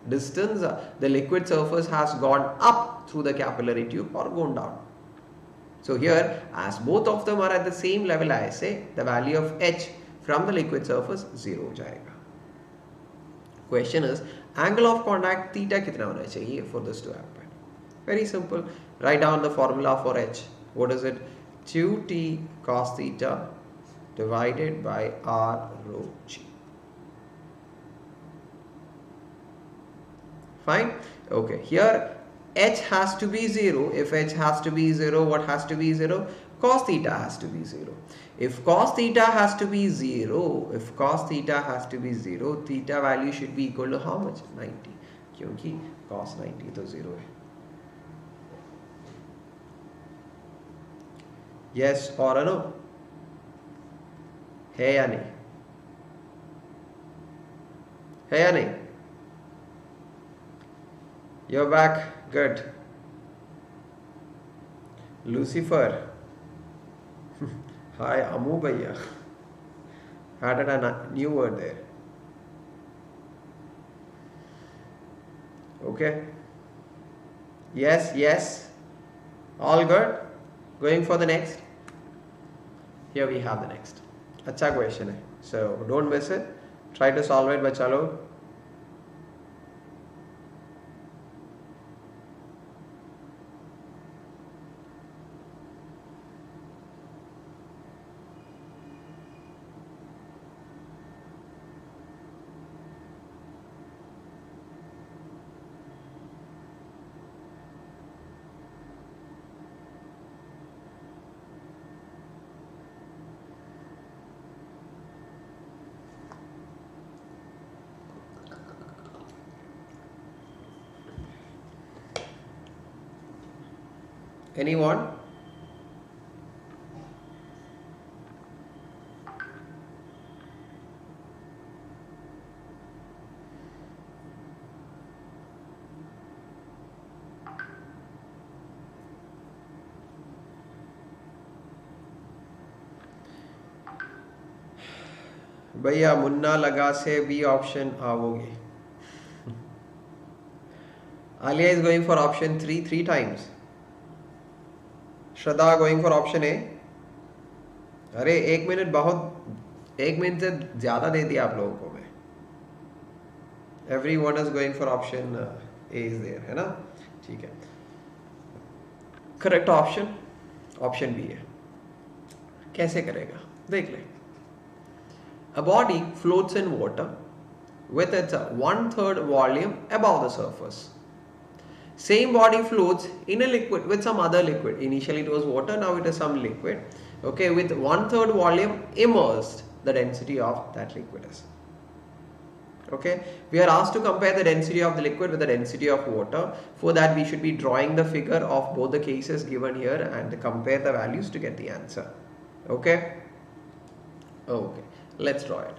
distance the liquid surface has gone up through the capillary tube or gone down. So here, as both of them are at the same level, I say the value of H from the liquid surface 0 हो जाएगा. Question is, angle of contact theta कितना होना चाहिए for this to happen? Very simple. Write down the formula for H. What is it? 2t cos theta divided by r rho g. Fine. Okay. Here H has to be 0. If H has to be 0, what has to be 0? Cos theta has to be 0. If cos theta has to be 0, theta value should be equal to how much? 90. क्योंकि cos 90 तो 0 है. Yes or a no? है या नहीं? है या नहीं? You're back. Good. Lucifer. Hi, Amu Bhaiya. Added a new word there. Okay. Yes, yes. All good. Going for the next. Here we have the next. Acha question hai. So don't miss it. Try to solve it, bacha log. Anyone? भैया मुन्ना लगा से B option आओगे. Alia is going for option 3 3 times. Shraddha going for option A. अरे एक minute से ज़्यादा दे दिया आप लोगों को मैं. Everyone is going for option A is there, है ना? ठीक है. Correct option B है. कैसे करेगा? देख ले. A body floats in water with its 1/3 volume above the surface. Same body floats in a liquid with some other liquid. Initially it was water, now it is some liquid. Okay, with 1/3 volume immersed, the density of that liquid is. Okay, we are asked to compare the density of the liquid with the density of water. For that we should be drawing the figure of both the cases given here and compare the values to get the answer. Okay, let's draw it.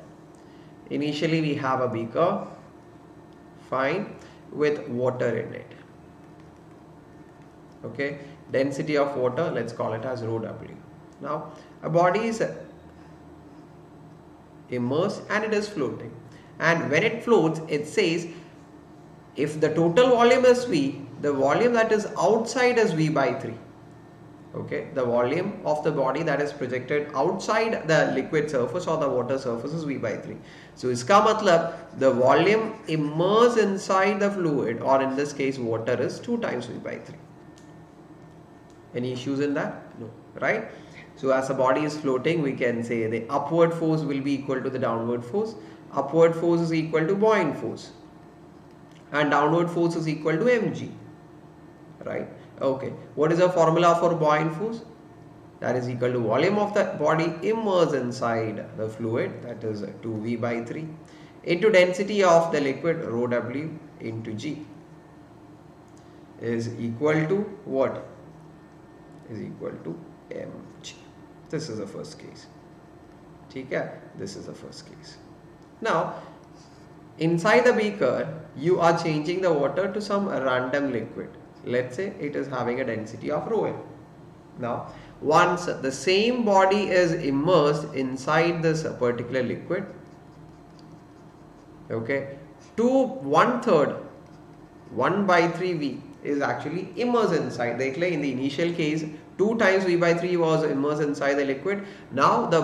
Initially we have a beaker, fine, with water in it. Okay, density of water, let's call it as rho W. Now a body is immersed and it is floating, and when it floats it says if the total volume is V, the volume that is outside is V by 3. Okay, the volume of the body that is projected outside the liquid surface or the water surface is V by 3. So iska matlab the volume immersed inside the fluid, or in this case water, is 2 times V by 3. Any issues in that? No, right? So as a body is floating, we can say the upward force will be equal to the downward force. Upward force is equal to buoyant force, and downward force is equal to mg, right? Okay, what is the formula for buoyant force? That is equal to volume of the body immersed inside the fluid, that is 2v by 3, into density of the liquid rho w into g, is equal to what? Is equal to mg. This is the first case. ठीक है, this is the first case. Now, inside the beaker, you are changing the water to some random liquid. Let's say it is having a density of rho L. Now, once the same body is immersed inside this particular liquid, okay, to 1/3, 1/3 V is actually immersed inside. In the initial case, 2 times V/3 was immersed inside the liquid. Now the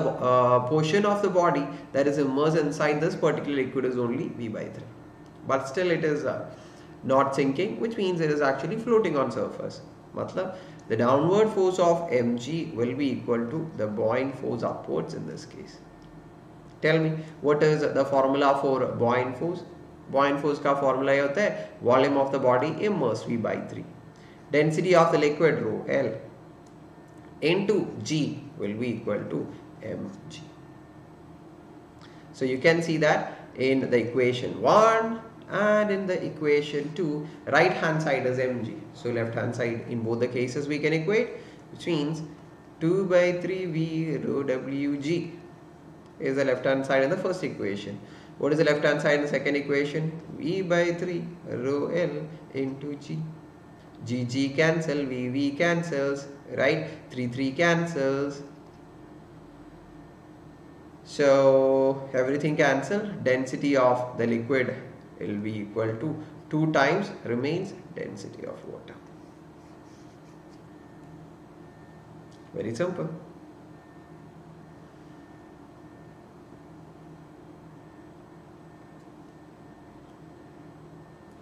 portion of the body that is immersed inside this particular liquid is only V/3. But still it is not sinking, which means it is actually floating on surface. Matlab, the downward force of mg will be equal to the buoyant force upwards in this case. Tell me, what is the formula for buoyant force? Buoyant force का formula ये होता है volume of the body immersed V/3, density of the liquid rho L into G will be equal to mg. So you can see that in the equation 1 and in the equation 2, right hand side is mg. So left hand side in both the cases we can equate, which means 2/3 V rho Wg is the left hand side in the first equation. What is the left hand side in the second equation? V/3 rho L into G. G cancel, V cancels, right? 3 cancels. So everything cancel. Density of the liquid will be equal to 2 times remains density of water. Very simple.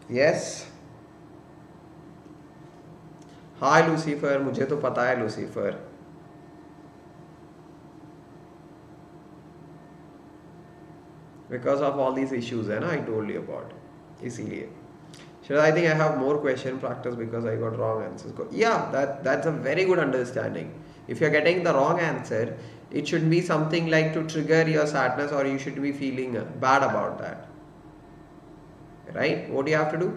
Yes. Hi Lucifer, मुझे तो पता है Lucifer. Because of all these issues है ना, I told you about. इसीलिए. Should I think I have more question practice because I got wrong answers. Yeah, that's a very good understanding. If you're getting the wrong answer, it should be something like to trigger your sadness, or you should be feeling bad about that. Right? What do you have to do?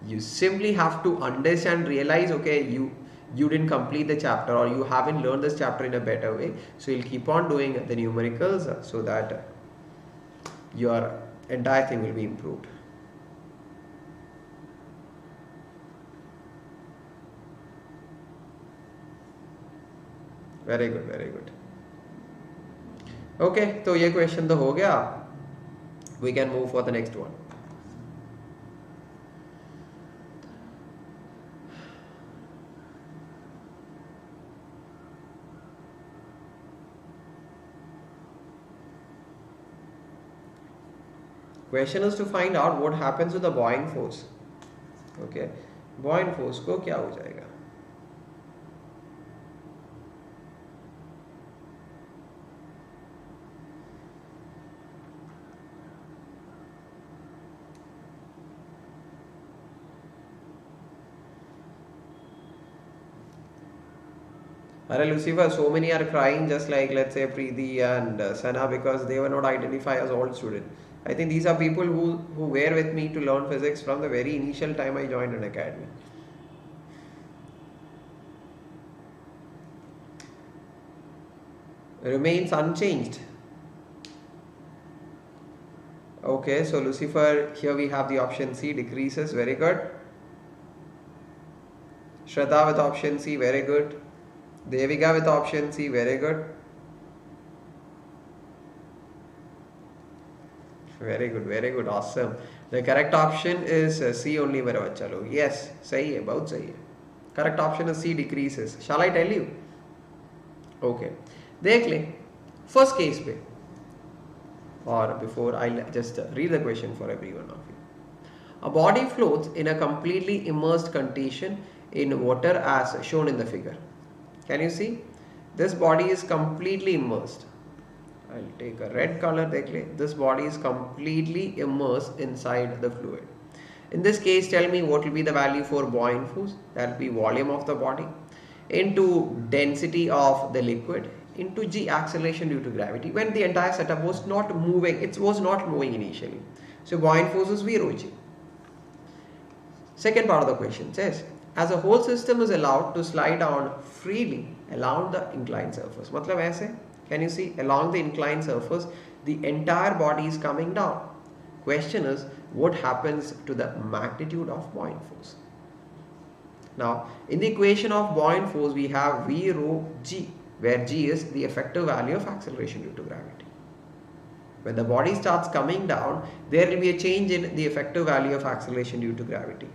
You simply have to understand, realize, okay, you didn't complete the chapter, or you haven't learned this chapter in a better way. So you'll keep on doing the numericals so that your entire thing will be improved. Very good, very good. Okay, so ये question तो हो गया. We can move for the next one. Question is to find out what happens to the buoyant force. Okay, buoyant force को क्या हो जाएगा? Arey Lucifer, so many are crying, just like let's say Preeti and Sana, because they were not identified as old student. I think these are people who were with me to learn physics from the very initial time I joined Unacademy. Remains unchanged. Okay, so Lucifer, here we have the option C, decreases. Very good. Shraddha with option C, very good. Devika with option C, very good. Very good, awesome. The correct option is C only, मेरे बच्चा लोग. Yes, सही है, बहुत सही है. Correct option is C, decreases. Shall I tell you? Okay. देख ले. First case पे. Or before, I'll just read the question for every one of you. A body floats in a completely immersed condition in water as shown in the figure. Can you see? This body is completely immersed. I'll take a red color. This body is completely immersed inside the fluid. In this case, tell me what will be the value for buoyant force. That will be volume of the body into density of the liquid into G, acceleration due to gravity. When the entire setup was not moving, it was not moving initially. So buoyant force is 0 G. Second part of the question says, as a whole system is allowed to slide down freely along the inclined surface. मतलब ऐसे, can you see, along the inclined surface the entire body is coming down. Question is, what happens to the magnitude of buoyant force? Now in the equation of buoyant force we have V rho G, where G is the effective value of acceleration due to gravity. When the body starts coming down, there will be a change in the effective value of acceleration due to gravity.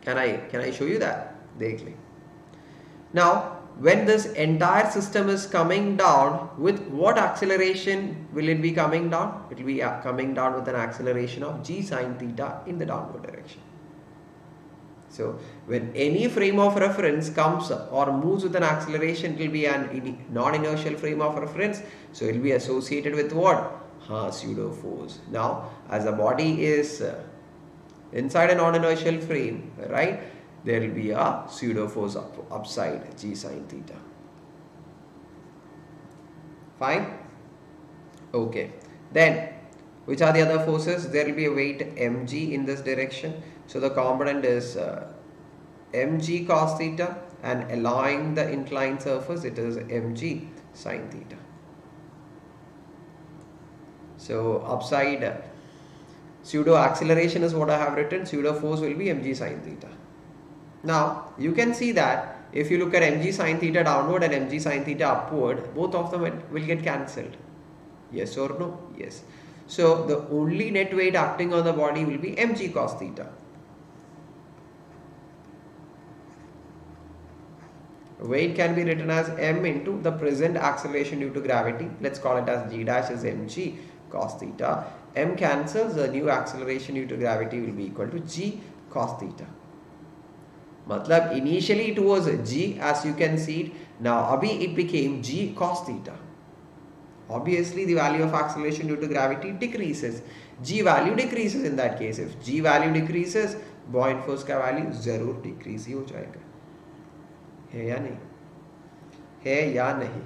Can I show you that? Dekhli. Now when this entire system is coming down, with what acceleration will it be coming down? It will be coming down with an acceleration of g sine theta in the downward direction. So when any frame of reference comes or moves with an acceleration, it will be an non-inertial frame of reference. So it will be associated with what? Pseudo force. Now as the body is inside a non-inertial frame, right, there will be a pseudo force upside g sine theta. Fine? Okay. Then which are the other forces? There will be a weight mg in this direction. So the component is mg cos theta, and along the inclined surface it is mg sine theta. So upside pseudo acceleration is what I have written. Pseudo force will be mg sine theta. Now you can see that if you look at mg sine theta downward and mg sine theta upward, both of them will get cancelled. Yes or no? Yes. So the only net weight acting on the body will be mg cos theta. Weight can be written as m into the present acceleration due to gravity. Let's call it as g dash is mg cos theta. M cancels, the new acceleration due to gravity will be equal to g cos theta. Matlab initially it was g, as you can see it. Now abhi it became g cos theta. Obviously the value of acceleration due to gravity decreases. G value decreases in that case. If g value decreases, buoyant force का value जरूर decrease ही हो जाएगा. है या नहीं? है या नहीं?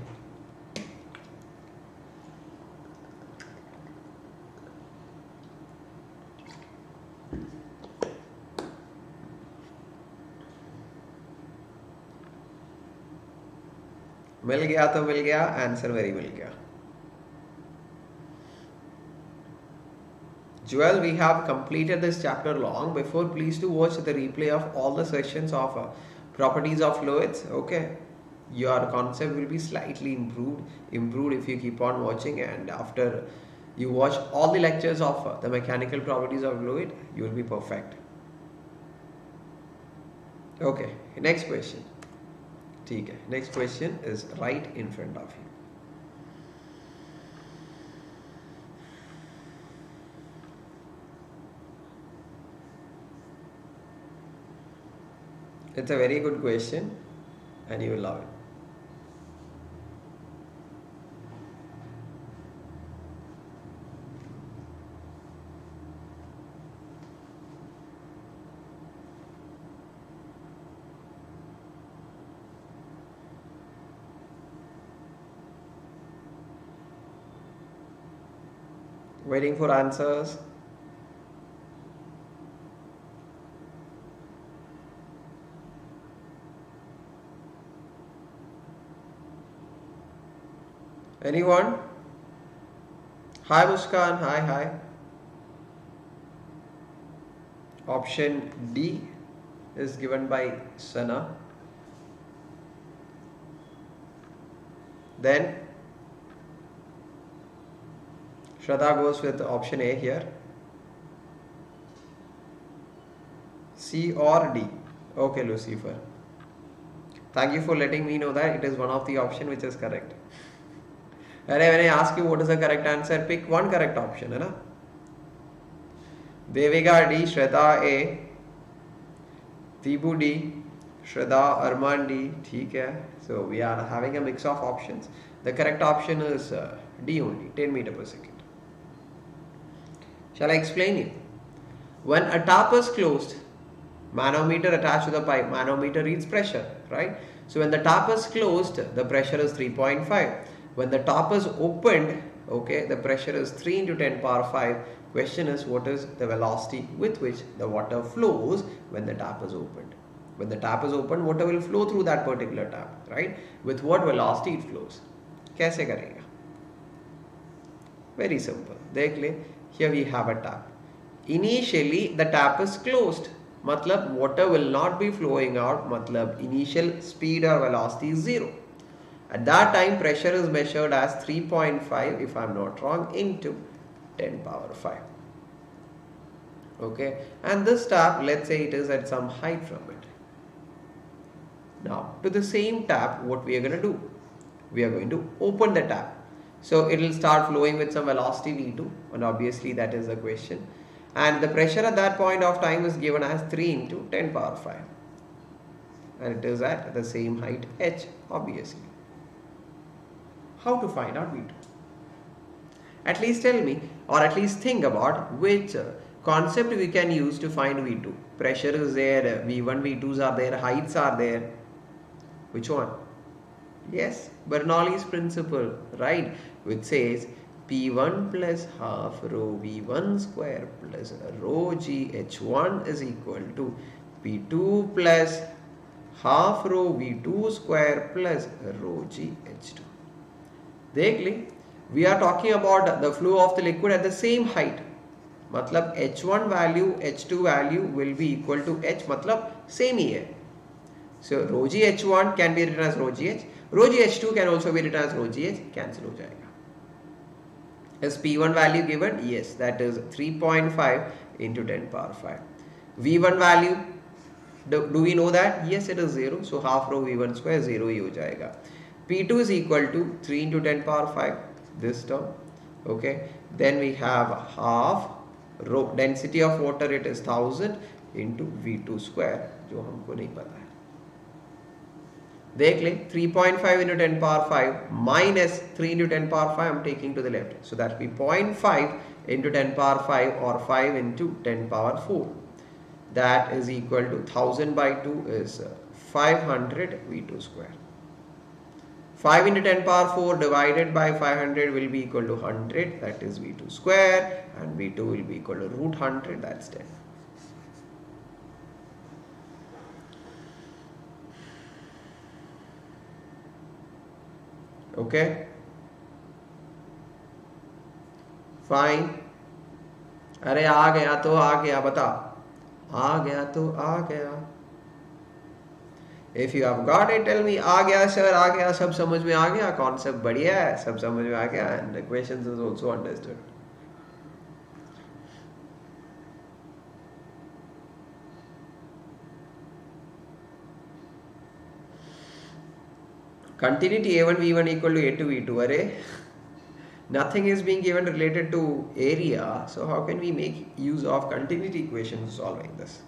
मिल गया तो मिल गया, आंसर वेरी मिल गया. Joel, we have completed this chapter long before. Please do watch the replay of all the sessions of properties of fluids. Okay, your concept will be slightly improved if you keep on watching, and after you watch all the lectures of the mechanical properties of fluid, you will be perfect. Okay, next question. ठीक है, next question is right in front of you. It's a very good question and you will love it. Waiting for answers. Anyone? Hi Muskan, hi. Option D is given by Sana. Then Shraddha goes with option A here. C or D? Okay, Lucifer. Thank you for letting me know that it is one of the option which is correct. When I ask you what is the correct answer, pick one correct option, है ना? Devika D, Shraddha A, Tibu D, Shraddha Arman D. ठीक है. So we are having a mix of options. The correct option is D only, 10 meter per second. Shall I explain you? When a tap is closed, manometer attached to the pipe, manometer reads pressure, right? So when the tap is closed, the pressure is 3.5. When the tap is opened, okay, the pressure is 3 into 10 power 5. Question is, what is the velocity with which the water flows when the tap is opened? When the tap is open, water will flow through that particular tap, right? With what velocity it flows. कैसे करेगा? Very simple. देख ले, here we have a tap. Initially, the tap is closed. मतलब water will not be flowing out. मतलब initial speed or velocity is 0. At that time, pressure is measured as 3.5, if I am not wrong, into 10 power 5. Okay, and this tap, let's say it is at some height from it. Now, to the same tap, what we are going to do? We are going to open the tap. So, it will start flowing with some velocity V2, and obviously that is the question. And the pressure at that point of time is given as 3 into 10 power 5. And it is at the same height h, obviously. How to find out V2? At least tell me, or at least think about which concept we can use to find V2. Pressure is there, V1, V2s are there, heights are there. Which one? Yes, Bernoulli's principle, right? Which says P1 plus half rho V1 square plus rho G H1 is equal to P2 plus half rho V2 square plus rho G H2. देख ले, we are talking about the flow of the liquid at the same height. मतलब H1 value, H2 value will be equal to H, मतलब same ही है. So rho G H1 can be written as rho GH. Rho G H2 can also be written as rho GH. Cancel हो जाएगा. Is P1 value given? Yes, that is 3.5 into 10 power 5. V1 value, do we know that? Yes, it is 0. So half rho V1 square 0 ही हो जाएगा. P2 is equal to 3 into 10 power 5, this term. Okay, then we have half rho density of water, it is 1000 into V2 square, जो हमको नहीं पता है. देख ले, 3.5 into 10 power 5 minus 3 into 10 power 5 I am taking to the left. So that will be 0.5 into 10 power 5 or 5 into 10 power 4. That is equal to 1000 by 2 is 500 V2 square. 5 into 10 power 4 divided by 500 will be equal to 100, that is V2 square, and V2 will be equal to root 100, that's 10. Okay, fine. अरे आ गया तो आ गया, बता. आ गया तो आ गया. If you have got it, tell me. आ गया sir, आ गया, सब समझ में आ गया, कॉन्सेप्ट बढ़िया है, सब समझ में आ गया, and the questions is also understood. Continuity A1 V1 equal to A2 V2. Array, nothing is being given related to area, so how can we make use of continuity equations solving this?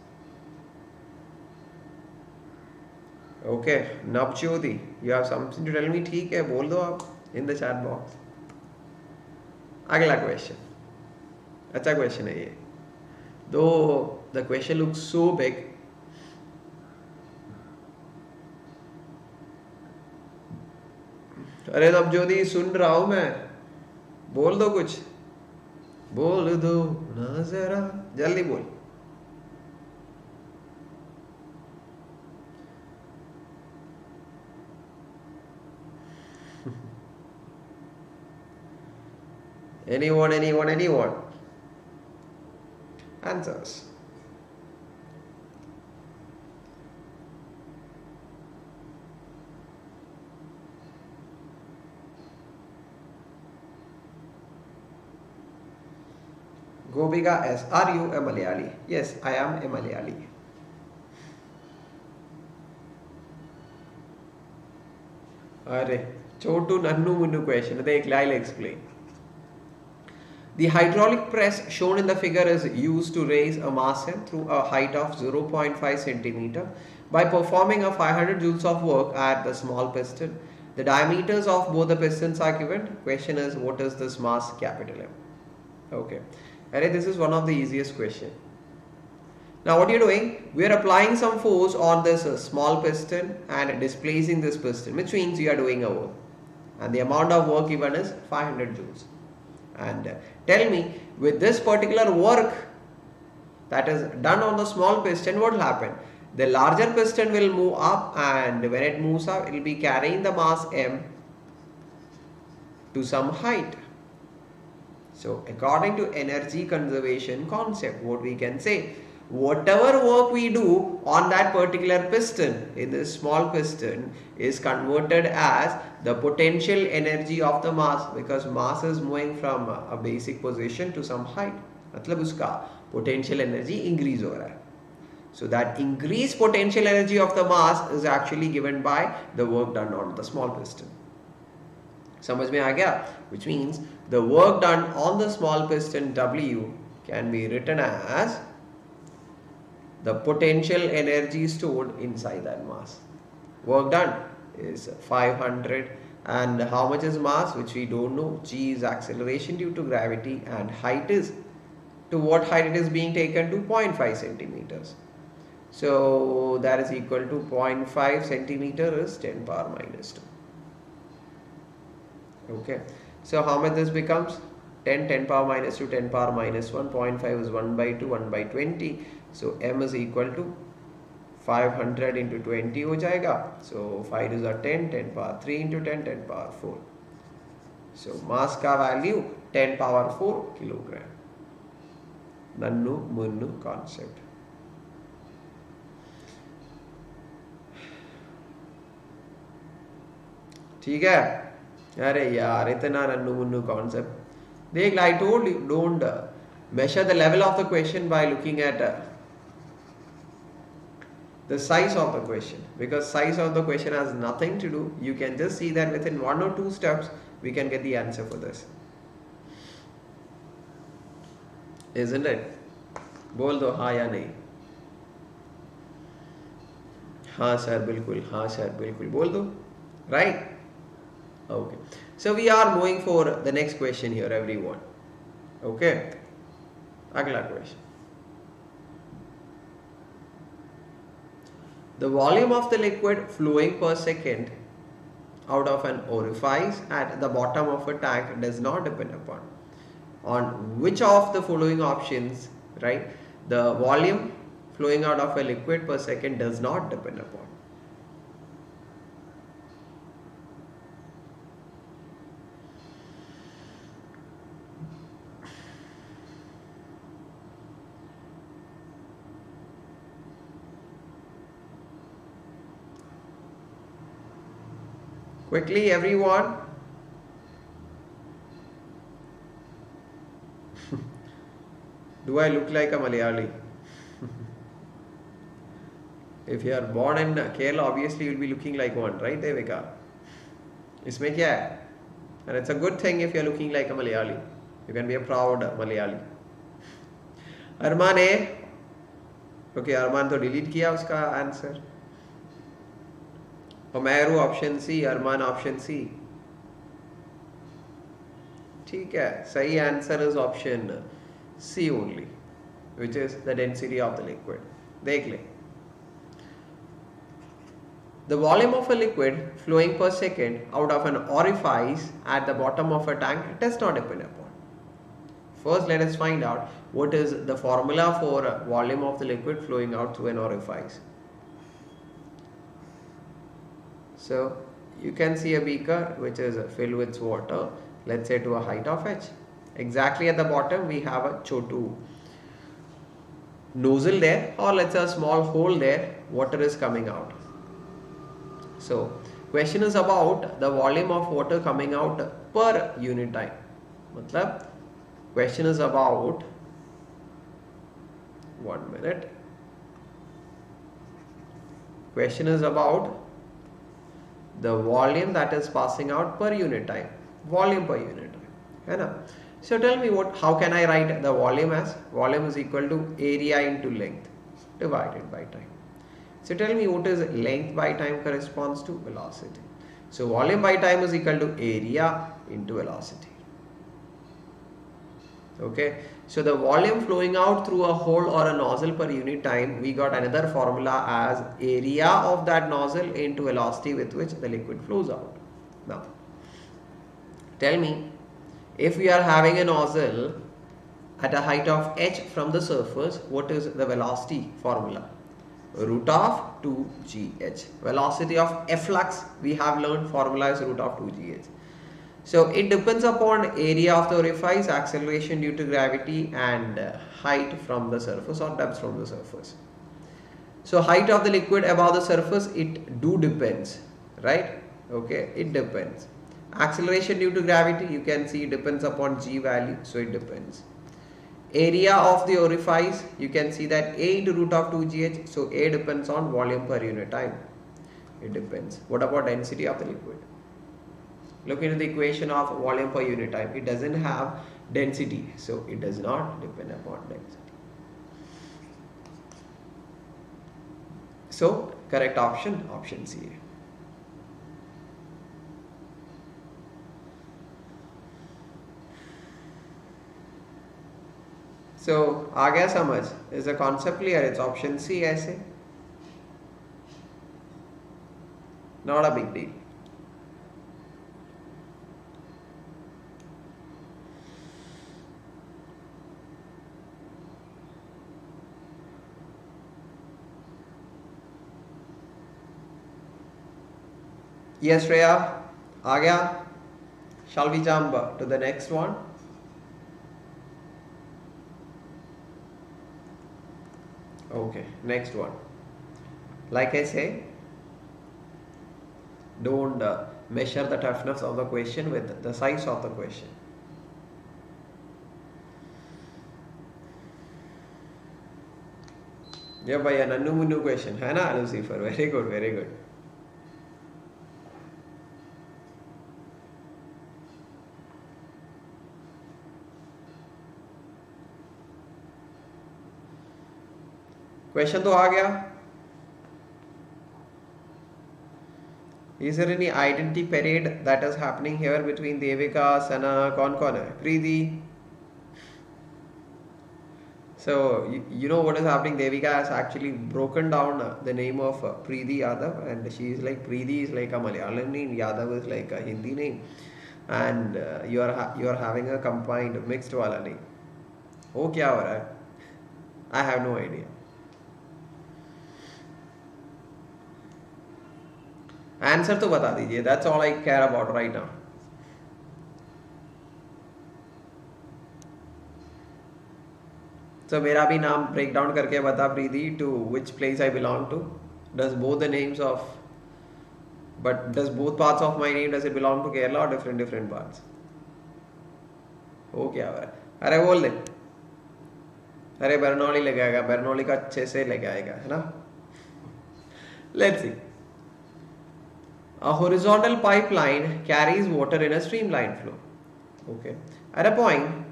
Okay, Navjyoti, you have something to tell me? ठीक है, बोल दो आप in the chat box. अगला question. अच्छा question है ये. Though the question looks so big. अरे नवज्योति सुन रहा हूँ मैं, बोल दो कुछ, बोल दो ना जरा, जल्दी बोल. anyone answers. Gobiga S, are you a Malayali? Yes, I am a Malayali. Arre, chotu nannu munnu question. I'll explain. The hydraulic press shown in the figure is used to raise a mass M through a height of 0.5 centimeter by performing a 500 joules of work at the small piston. The diameters of both the pistons are given. Question is, what is this mass capital M? Okay. Alright, this is one of the easiest question. Now what you're doing, we are applying some force on this small piston and displacing this piston, which means you are doing a work. And the amount of work given is 500 joules. And tell me, with this particular work that is done on the small piston, what will happen? The larger piston will move up, and when it moves up, it will be carrying the mass m to some height. So according to energy conservation concept, what we can say, whatever work we do on that particular piston, in this small piston, is converted as the potential energy of the mass, because mass is moving from a basic position to some height. मतलब उसका potential energy increase हो रहा है. So that increased potential energy of the mass is actually given by the work done on the small piston. समझ में आ गया? Which means the work done on the small piston W can be written as the potential energy stored inside that mass. Work done is 500, and how much is mass, which we don't know. G is acceleration due to gravity, and height is, to what height it is being taken to, 0.5 centimeters. So that is equal to 0.5 centimeter is 10 power minus 2. Okay, so how much this becomes? 10 power minus 2, 10 power minus 1, 0.5 is 1 by 2, 1 by 20. So m is equal to 500 into 20 हो जाएगा. So 5 is a 10, 10 power 3 into 10, 10 power 4. So mass का value 10 power 4 kilogram. Nannu Munnu concept. ठीक है? अरे यार इतना Nannu Munnu concept. देख, I told you, don't measure the level of the question by looking at the size of the question, because size of the question has nothing to do. You can just see that within 1 or 2 steps we can get the answer for this, isn't it? बोल दो हाँ या नहीं. हाँ sir बिल्कुल, हाँ sir बिल्कुल बोल दो. Right? Okay. So we are moving for the next question here, everyone. Okay. अगला question. The volume of the liquid flowing per second out of an orifice at the bottom of a tank does not depend upon on which of the following options, right? The volume flowing out of a liquid per second does not depend upon. Quickly, everyone. Do I look like a Malayali? If you are born in Kerala, obviously you will be looking like one, right, Devika? इसमें क्या है? And it's a good thing if you are looking like a Malayali. You can be a proud Malayali. Arman है? Okay, Arman तो delete किया उसका answer. Omeru option C, Arman option C. ठीक है, सही answer is option C only, which is the density of the liquid. देख ले. The volume of a liquid flowing per second out of an orifice at the bottom of a tank does not depend upon. First, let us find out what is the formula for volume of the liquid flowing out through an orifice. So, you can see a beaker which is filled with water, let's say to a height of h. Exactly at the bottom we have a chotu nozzle there, or let's say a small hole there, water is coming out. So, question is about the volume of water coming out per unit time. Matlab, question is about, 1 minute. Question is about the volume that is passing out per unit time. Volume per unit time. है ना? So tell me how can I write the volume as? Volume is equal to area into length divided by time. So tell me what is length by time corresponds to velocity. So volume by time is equal to area into velocity. Okay. So the volume flowing out through a hole or a nozzle per unit time, we got another formula as area of that nozzle into velocity with which the liquid flows out. Now, tell me, if we are having a nozzle at a height of h from the surface, what is the velocity formula? root of 2gh. Velocity of efflux, we have learned formula is root of 2gh. So it depends upon area of the orifice, acceleration due to gravity, and height from the surface or depth from the surface. So height of the liquid above the surface, it do depends, right? Okay, it depends. Acceleration due to gravity, you can see depends upon g value, so it depends. Area of the orifice, you can see that A into root of 2gh, so A depends on volume per unit time. It depends. What about density of the liquid? Look into the equation of volume per unit time. It doesn't have density, so it does not depend upon density. So correct option, option C. So आ गया समझ? Is the concept clear? It's option C ऐसे. Not a big deal. Yes, Shreya, आ गया. Shall we jump to the next one? Okay, next one. Like I say, don't measure the toughness of the question with the size of the question. Yeah, by a nannu munnu question, है ना Lucifer? Very good, very good. Question तो आ गया. Is there any identity parade that is happening here between Devika, Sana, कौन कौन है? Preeti. So you know what is happening? Devika has actually broken down the name of Preeti Yadav, and she is like, Preeti is like a Malayalam name, Yadav is like a Hindi name, and you are having a combined mixed wala name. Oh, क्या हो रहा है? I have no idea. Answer तो बता दीजिए. That's all I care about right now. So मेरा भी नाम break down करके बता प्रीति, to which place I belong to. Does both the names of, but does both parts of my name, does it belong to Kerala or different parts? हो क्या हो रहा है? अरे बोल दे. अरे बर्नौली लेके आएगा. बर्नौली का अच्छे से लेके आएगा, है ना? Let's see. A horizontal pipeline carries water in a streamlined flow. Okay. At a point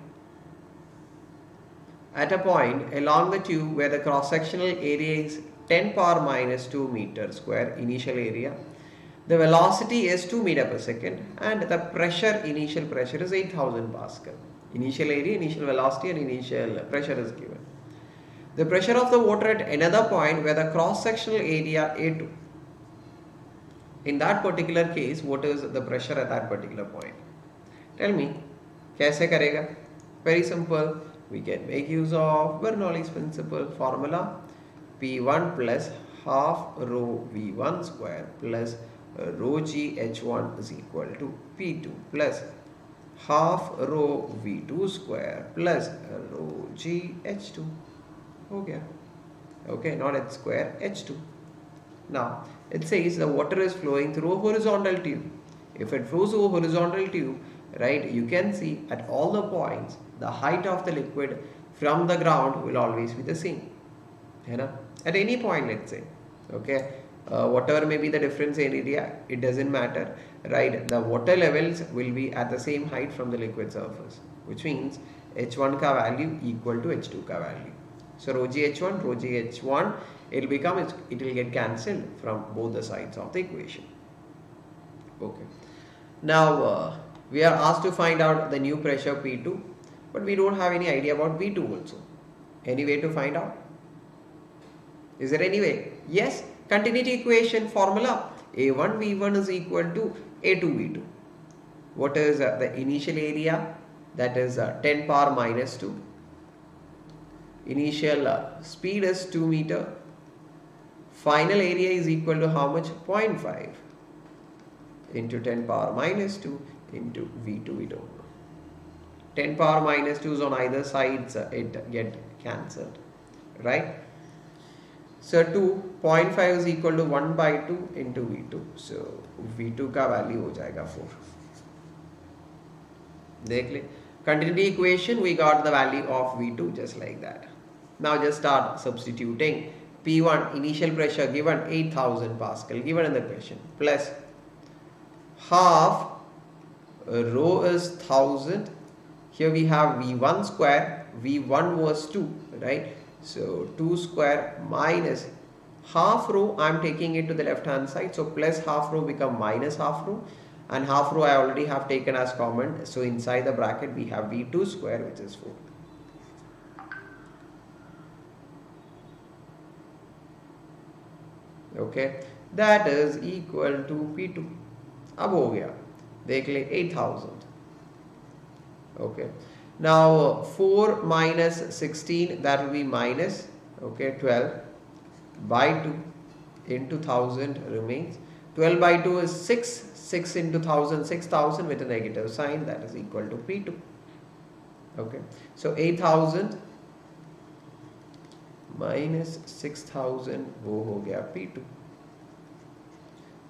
along the tube where the cross-sectional area is 10 power minus 2 meter square initial area, the velocity is 2 meter per second, and the initial pressure is 8000 pascal. Initial area, initial velocity, and initial pressure is given. The pressure of the water at another point where the cross-sectional area A2. In that particular case, what is the pressure at that particular point? Tell me, कैसे करेगा? Very simple. We can make use of Bernoulli's principle formula. P1 plus half rho V1 square plus rho G H1 is equal to P2 plus half rho V2 square plus rho G H2. Okay. Okay, not H square, H2. Now, it says the water is flowing through a horizontal tube. If it flows through a horizontal tube, right, you can see at all the points, the height of the liquid from the ground will always be the same. You know? At any point, let's say, okay, whatever may be the difference in area, it doesn't matter, right? The water levels will be at the same height from the liquid surface, which means H1 ka value equal to H2 ka value. So rho G H1, rho G H1, it will get cancelled from both the sides of the equation. Okay. Now we are asked to find out the new pressure P2, but we don't have any idea about V2 also. Any way to find out? Is there any way? Yes. Continuity equation formula. A1 V1 is equal to A2 V2. What is the initial area? That is 10 power minus 2. Initial speed is 2 meter. final area is equal to how much? 0.5 into 10 power minus 2 into V2, we don't know. 10 power minus 2 is on either sides, it get cancelled, right? So 2.5 is equal to 1 by 2 into V2. So V2 का value हो जाएगा 4. देख ले. Continuity equation, we got the value of V2 just like that. Now just start substituting. P1 initial pressure given 8000 Pascal given in the question, plus half rho is 1000. Here we have V1 square. V1 was 2, right? So 2 square minus half rho. I am taking it to the left hand side. So plus half rho become minus half rho. And half rho I already have taken as common. So inside the bracket we have V2 square, which is 4. Okay, that is equal to P2. अब हो गया, देख ले 8000. Okay, now 4 minus 16, that will be minus, okay, 12 by 2 into 1000 remains. 12 by 2 is 6. 6 into 1000, 6000 with a negative sign, that is equal to P2. Okay, so 8000 minus 6000 वो हो गया P2.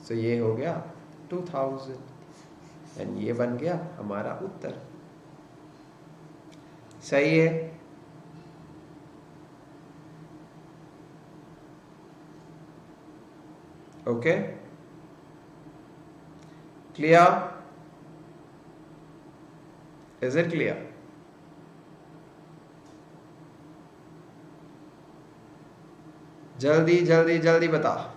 So ये हो गया 2000 and ये बन गया हमारा उत्तर. सही है? Okay, clear? Is it clear? जल्दी जल्दी जल्दी बता.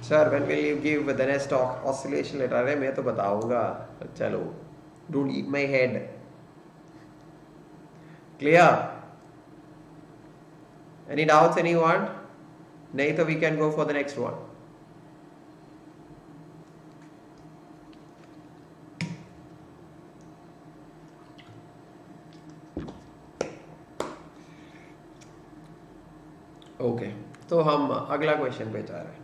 Sir, when will you give the next oscillation letter? अरे मैं तो बताऊंगा. चलो, don't eat my head. Clear? Any doubts, anyone? नहीं तो we can go for the next one. Okay, तो हम अगला क्वेश्चन पे जा रहे हैं.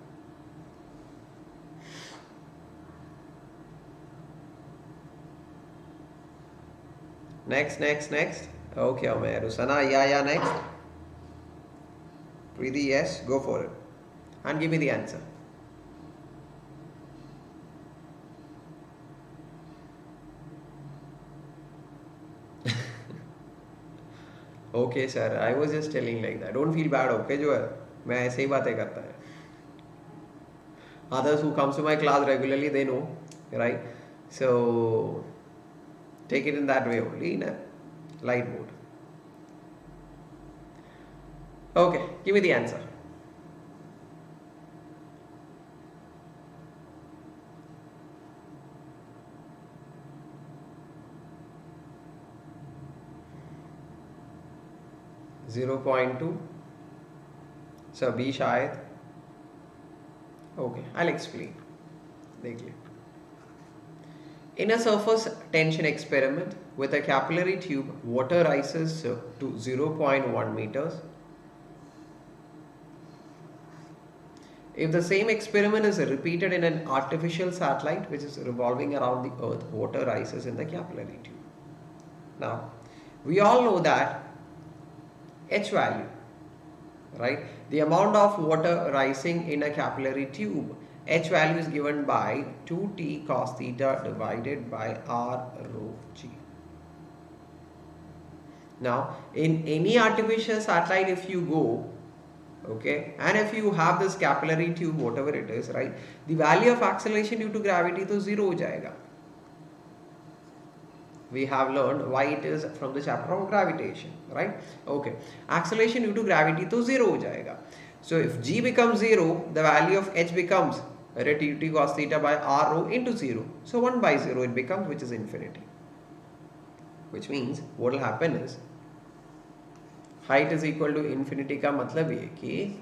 Next. Okay, Ameer. Rusana, yeah, next. Preeti, yes, go for it. And give me the answer. Okay, sir, I was just telling like that. Don't feel bad, okay, Joel? मैं ऐसे ही बातें करता है. Others who comes to my class regularly, they know, right? So take it in that way only, in a light mode. Okay, give me the answer. .2. So B शायद. Okay, I'll explain. देखिए. In a surface tension experiment with a capillary tube, water rises to 0.1 meters. If the same experiment is repeated in an artificial satellite which is revolving around the earth, water rises in the capillary tube. Now, we all know that H value, right? The amount of water rising in a capillary tube, H value is given by 2t cos theta divided by r rho g. Now, in any artificial satellite, if you go, okay, and if you have this capillary tube, whatever it is, right, the value of acceleration due to gravity to 0 ho jayega. We have learned why it is from the chapter of gravitation, right? Okay, acceleration due to gravity to 0 ho jayega. So if g becomes 0, the value of h becomes 2t cos theta by r rho into 0. So 1 by 0 it becomes, which is infinity. Which means what will happen is height is equal to infinity का मतलब ये कि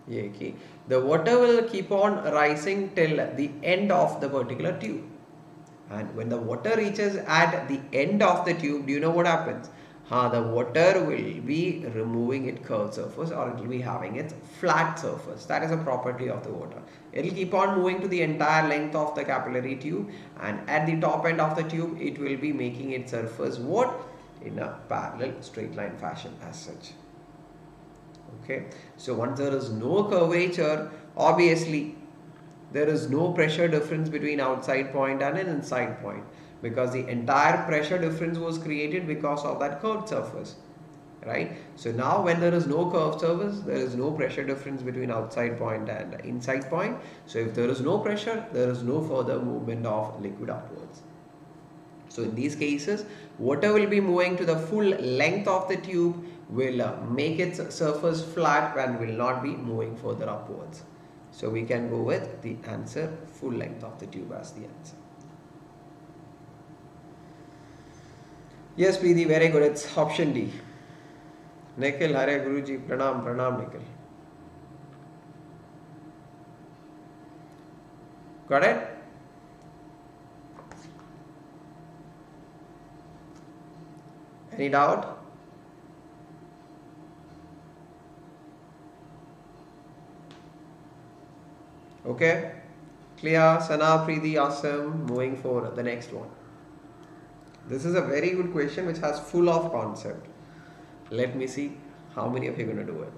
ये कि the water will keep on rising till the end of the particular tube. And when the water reaches at the end of the tube, do you know what happens? The water will be removing its curved surface, or it will be having its flat surface. That is a property of the water. It will keep on moving to the entire length of the capillary tube, and at the top end of the tube, it will be making its surface what? In a parallel straight line fashion as such. Okay. So once there is no curvature, obviously there is no pressure difference between outside point and an inside point, because the entire pressure difference was created because of that curved surface, right? So now when there is no curved surface, there is no pressure difference between outside point and inside point. So if there is no pressure, there is no further movement of liquid upwards. So in these cases, water will be moving to the full length of the tube, will make its surface flat and will not be moving further upwards. So we can go with the answer, full length of the tube as the answer. Yes, Preeti, very good. It's option D. Nikhil, Hare Guruji, Pranam, Pranam, Nikhil. Got it? Any doubt? Okay, clear. Sana, Preeti, awesome. Moving for the next one. This is a very good question which has full of concept. Let me see how many of you are going to do it.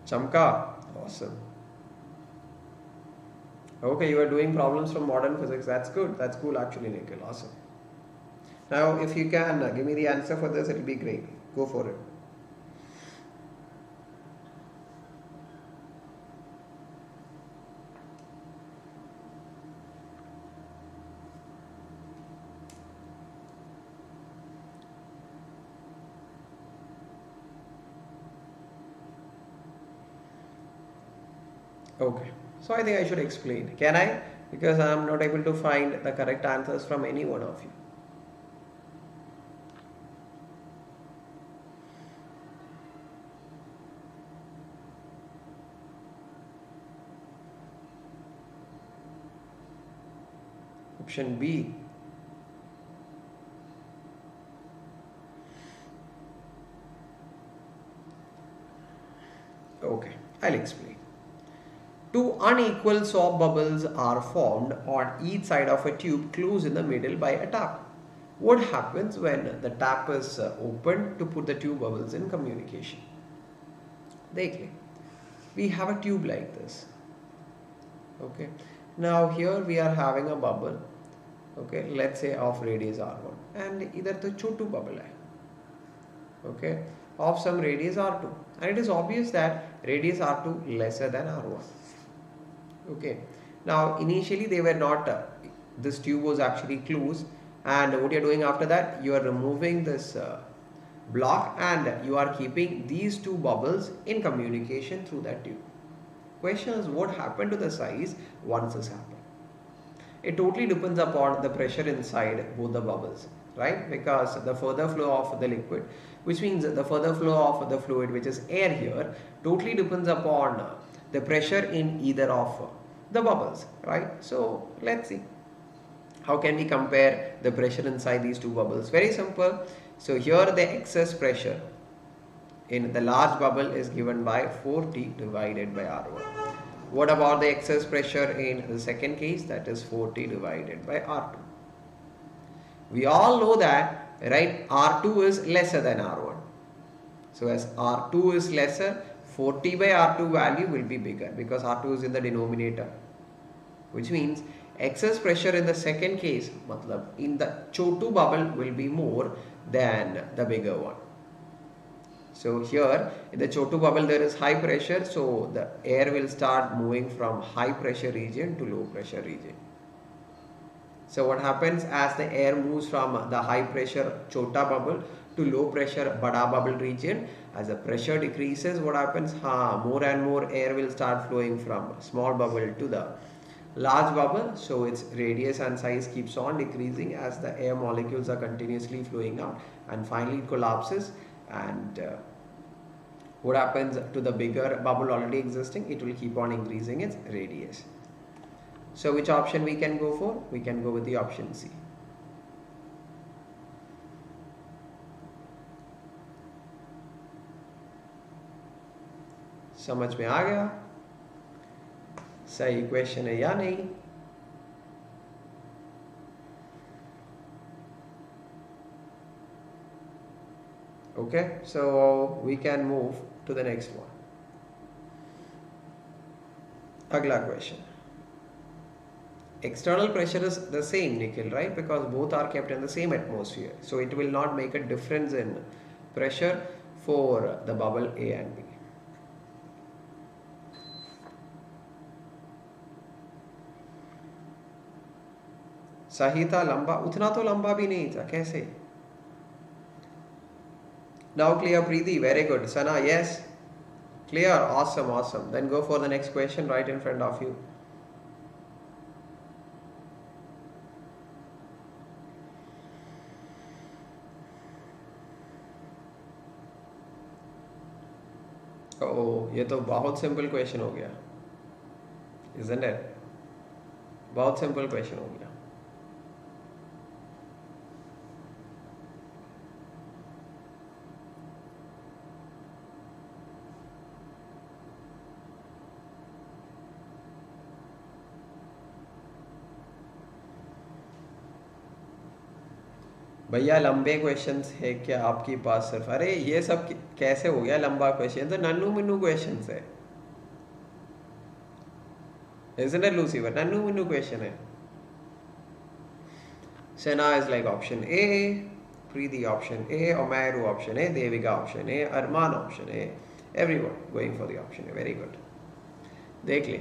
Chamka, awesome. Okay, you are doing problems from modern physics. That's good. That's cool actually, Nikhil. Awesome. Now, if you can give me the answer for this, it will be great. Go for it. Okay. So I think I should explain. Can I? Because I am not able to find the correct answers from any one of you. Option B. Okay, I'll explain. Two unequal soap bubbles are formed on each side of a tube closed in the middle by a tap. What happens when the tap is opened to put the two bubbles in communication? देखिए, we have a tube like this. Okay. Now here we are having a bubble. Okay. Let's say of radius R1, and either the chotu bubble hai. Okay. Of some radius R2, and it is obvious that radius R2 lesser than R1. Okay. Now initially they were not, this tube was actually closed, and what you are doing after that, you are removing this block and you are keeping these two bubbles in communication through that tube. Question is, what happened to the size once this happened? It totally depends upon the pressure inside both the bubbles, right? Because the further flow of the liquid, which means the further flow of the fluid, which is air here, totally depends upon the pressure in either of the bubbles, right? So let's see, how can we compare the pressure inside these two bubbles? Very simple. So here the excess pressure in the large bubble is given by 4T divided by R1. What about the excess pressure in the second case? That is 4T divided by R2. We all know that, right, R2 is lesser than R1. So as R2 is lesser, 4T by R2 value will be bigger because R2 is in the denominator, which means excess pressure in the second case, matlab in the chotu bubble, will be more than the bigger one. So here in the chotu bubble there is high pressure, so the air will start moving from high pressure region to low pressure region. So what happens as the air moves from the high pressure chota bubble to low pressure bada bubble region, as the pressure decreases, what happens? More and more air will start flowing from small bubble to the Large bubble, so its radius and size keeps on decreasing as the air molecules are continuously flowing out, and finally it collapses. And what happens to the bigger bubble already existing? It will keep on increasing its radius. So which option we can go for? We can go with the option C. समझ में आ गया? सही question है या नहीं? Okay, so we can move to the next one. Agla question. External pressure is the same, Nikhil, right? Because both are kept in the same atmosphere. So it will not make a difference in pressure for the bubble A and B. सही था, लंबा उतना तो लंबा भी नहीं था, कैसे? Now clear, Preeti, very good. Sana, yes, clear, awesome, awesome. Then go for the next question right in front of you. Oh, ये तो बहुत सिंपल क्वेश्चन हो गया, isn't it? बहुत सिंपल क्वेश्चन हो गया. भैया लंबे क्वेश्चंस है क्या आपके पास सिर्फ? अरे ये सब कैसे हो गया लंबा क्वेश्चन? तो नन्नू मिन्नू क्वेश्चंस है, isn't it, Lucifer? नन्नू मिन्नू क्वेश्चन है. Sena is like option A, Preeti option A, Omaru option A, Devika option A, Arman option A. Everyone going for the option A. Very good. देख ले.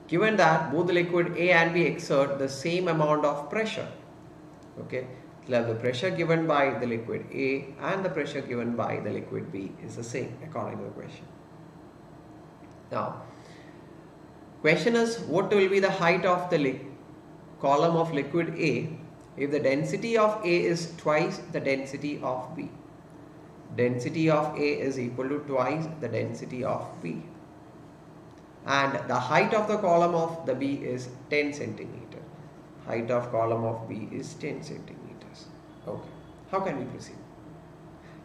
Given that both the liquid A and B exert the same amount of pressure, okay, the pressure given by the liquid A and the pressure given by the liquid B is the same according to the question. Now, question is, what will be the height of the column of liquid A if the density of A is twice the density of B? Density of A is equal to twice the density of B. And the height of the column of the B is 10 centimeter. Height of column of B is 10 centimeters. Okay, how can we proceed?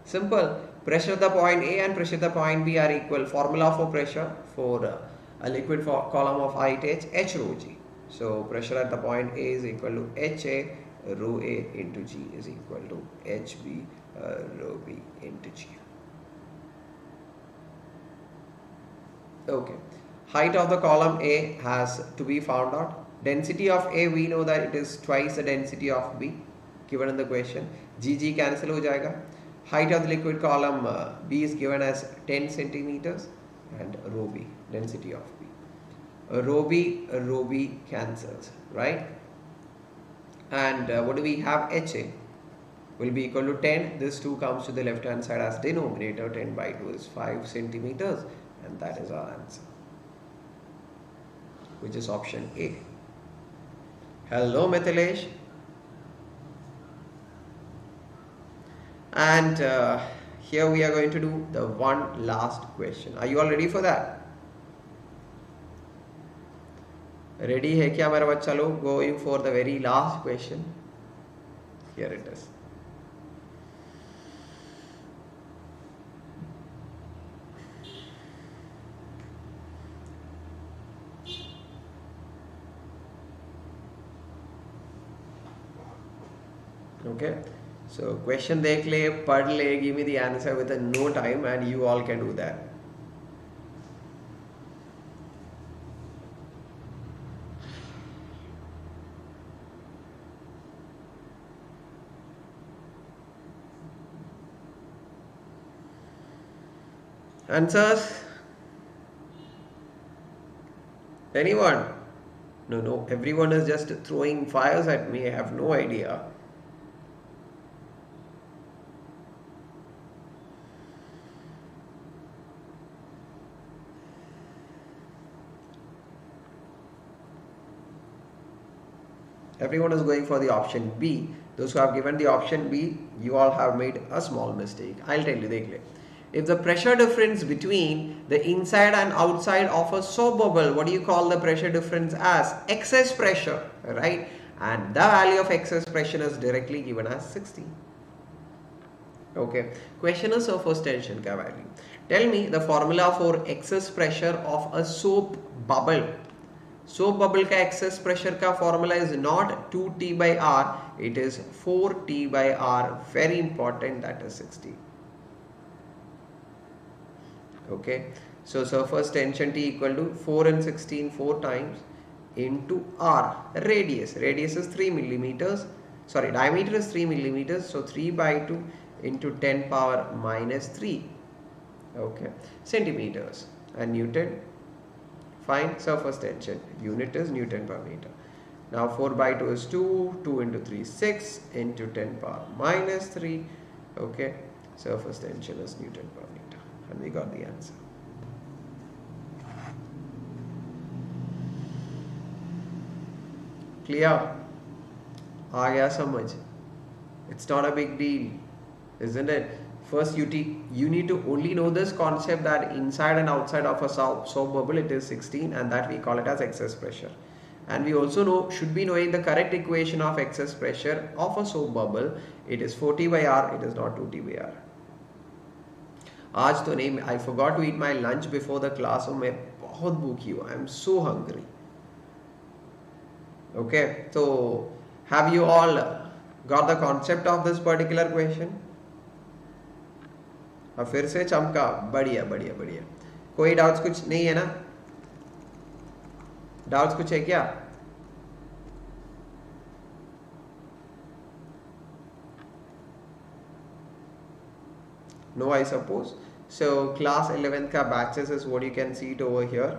Simple. Pressure at the point A and pressure at the point B are equal. Formula for pressure for a liquid column of height H rho G. So pressure at the point A is equal to HA rho A into G is equal to HB rho B into G. Okay. Height of the column A has to be found out. Density of A, we know that it is twice the density of B given in the question. GG cancel ho jayega. Height of the liquid column B is given as 10 centimeters and rho B, density of B. Rho B cancels, right? And what do we have? HA will be equal to 10. This 2 comes to the left hand side as denominator. 10 by 2 is 5 centimeters, and that is our answer, which is option A. Hello Mithilesh. And here we are going to do the one last question. Are you all ready for that? Ready hai kya mera bachcha log? Going for the very last question. Here it is. Okay, so question dekh le, pad le, give me the answer within no time, and you all can do that. Answers? Anyone? No, everyone is just throwing fires at me. I have no idea. Everyone is going for the option B. Those who have given the option B, you all have made a small mistake. I'll tell you. Dekh le. If the pressure difference between the inside and outside of a soap bubble, what do you call the pressure difference as? Excess pressure, right? And the value of excess pressure is directly given as 60. Okay. Question is surface tension ka value. Tell me the formula for excess pressure of a soap bubble. Soap bubble ka excess pressure ka formula is not 2T by R, it is 4T by R. Very important, that is 60. Okay, so surface tension T equal to 4 and 16 4 times into R. Radius is 3 millimeters. Sorry, diameter is 3 millimeters. So 3 by 2 into 10 power minus 3. Okay, centimeters. And Newton. Find surface tension. Unit is Newton per meter. Now 4 by 2 is 2. 2 into 3 6 into 10 power minus 3. Okay, surface tension is Newton per meter. And we got the answer. Clear? Aa gaya samajh? It's not a big deal, isn't it? First, you need to only know this concept that inside and outside of a soap bubble it is 16, and that we call it as excess pressure. And we also should be knowing the correct equation of excess pressure of a soap bubble. It is 4T by R, it is not 2T by R. आज तो नहीं, I forgot to eat my lunch before the class, so मैं बहुत भूखी हूँ. I am so hungry. Okay, so have you all got the concept of this particular question? और फिर से चमका. बढ़िया बढ़िया बढ़िया. कोई डाउट्स कुछ नहीं है ना? डाउट्स कुछ है क्या? No, I suppose. So class 11th ka batches is what you can see it over here.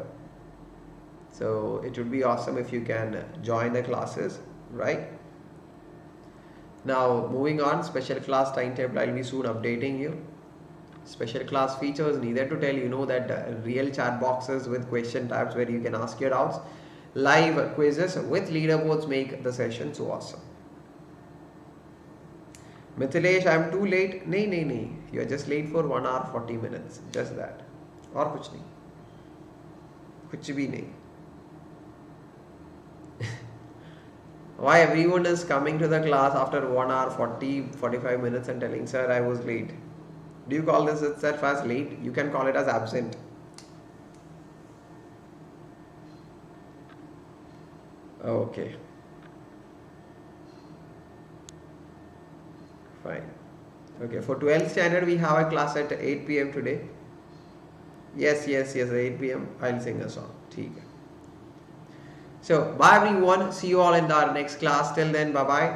So it would be awesome if you can join the classes, right? Now moving on, special class timetable, I'll be soon updating you. Special class features, neither to tell, you know that real chat boxes with question tabs where you can ask your doubts. Live quizzes with leaderboards make the session so awesome. Mithilesh, I am too late. No. You are just late for 1 hour 40 minutes. Just that. और कुछ नहीं. कुछ भी नहीं. Why everyone is coming to the class after 1 hour 45 minutes and telling, sir, I was late. Do you call this itself as late? You can call it as absent. Okay. Fine. Okay, for 12th standard we have a class at 8 p.m. today. Yes, at 8 p.m. I'll sing a song. ठीक है. So, bye everyone. See you all in our next class. Till then, bye bye.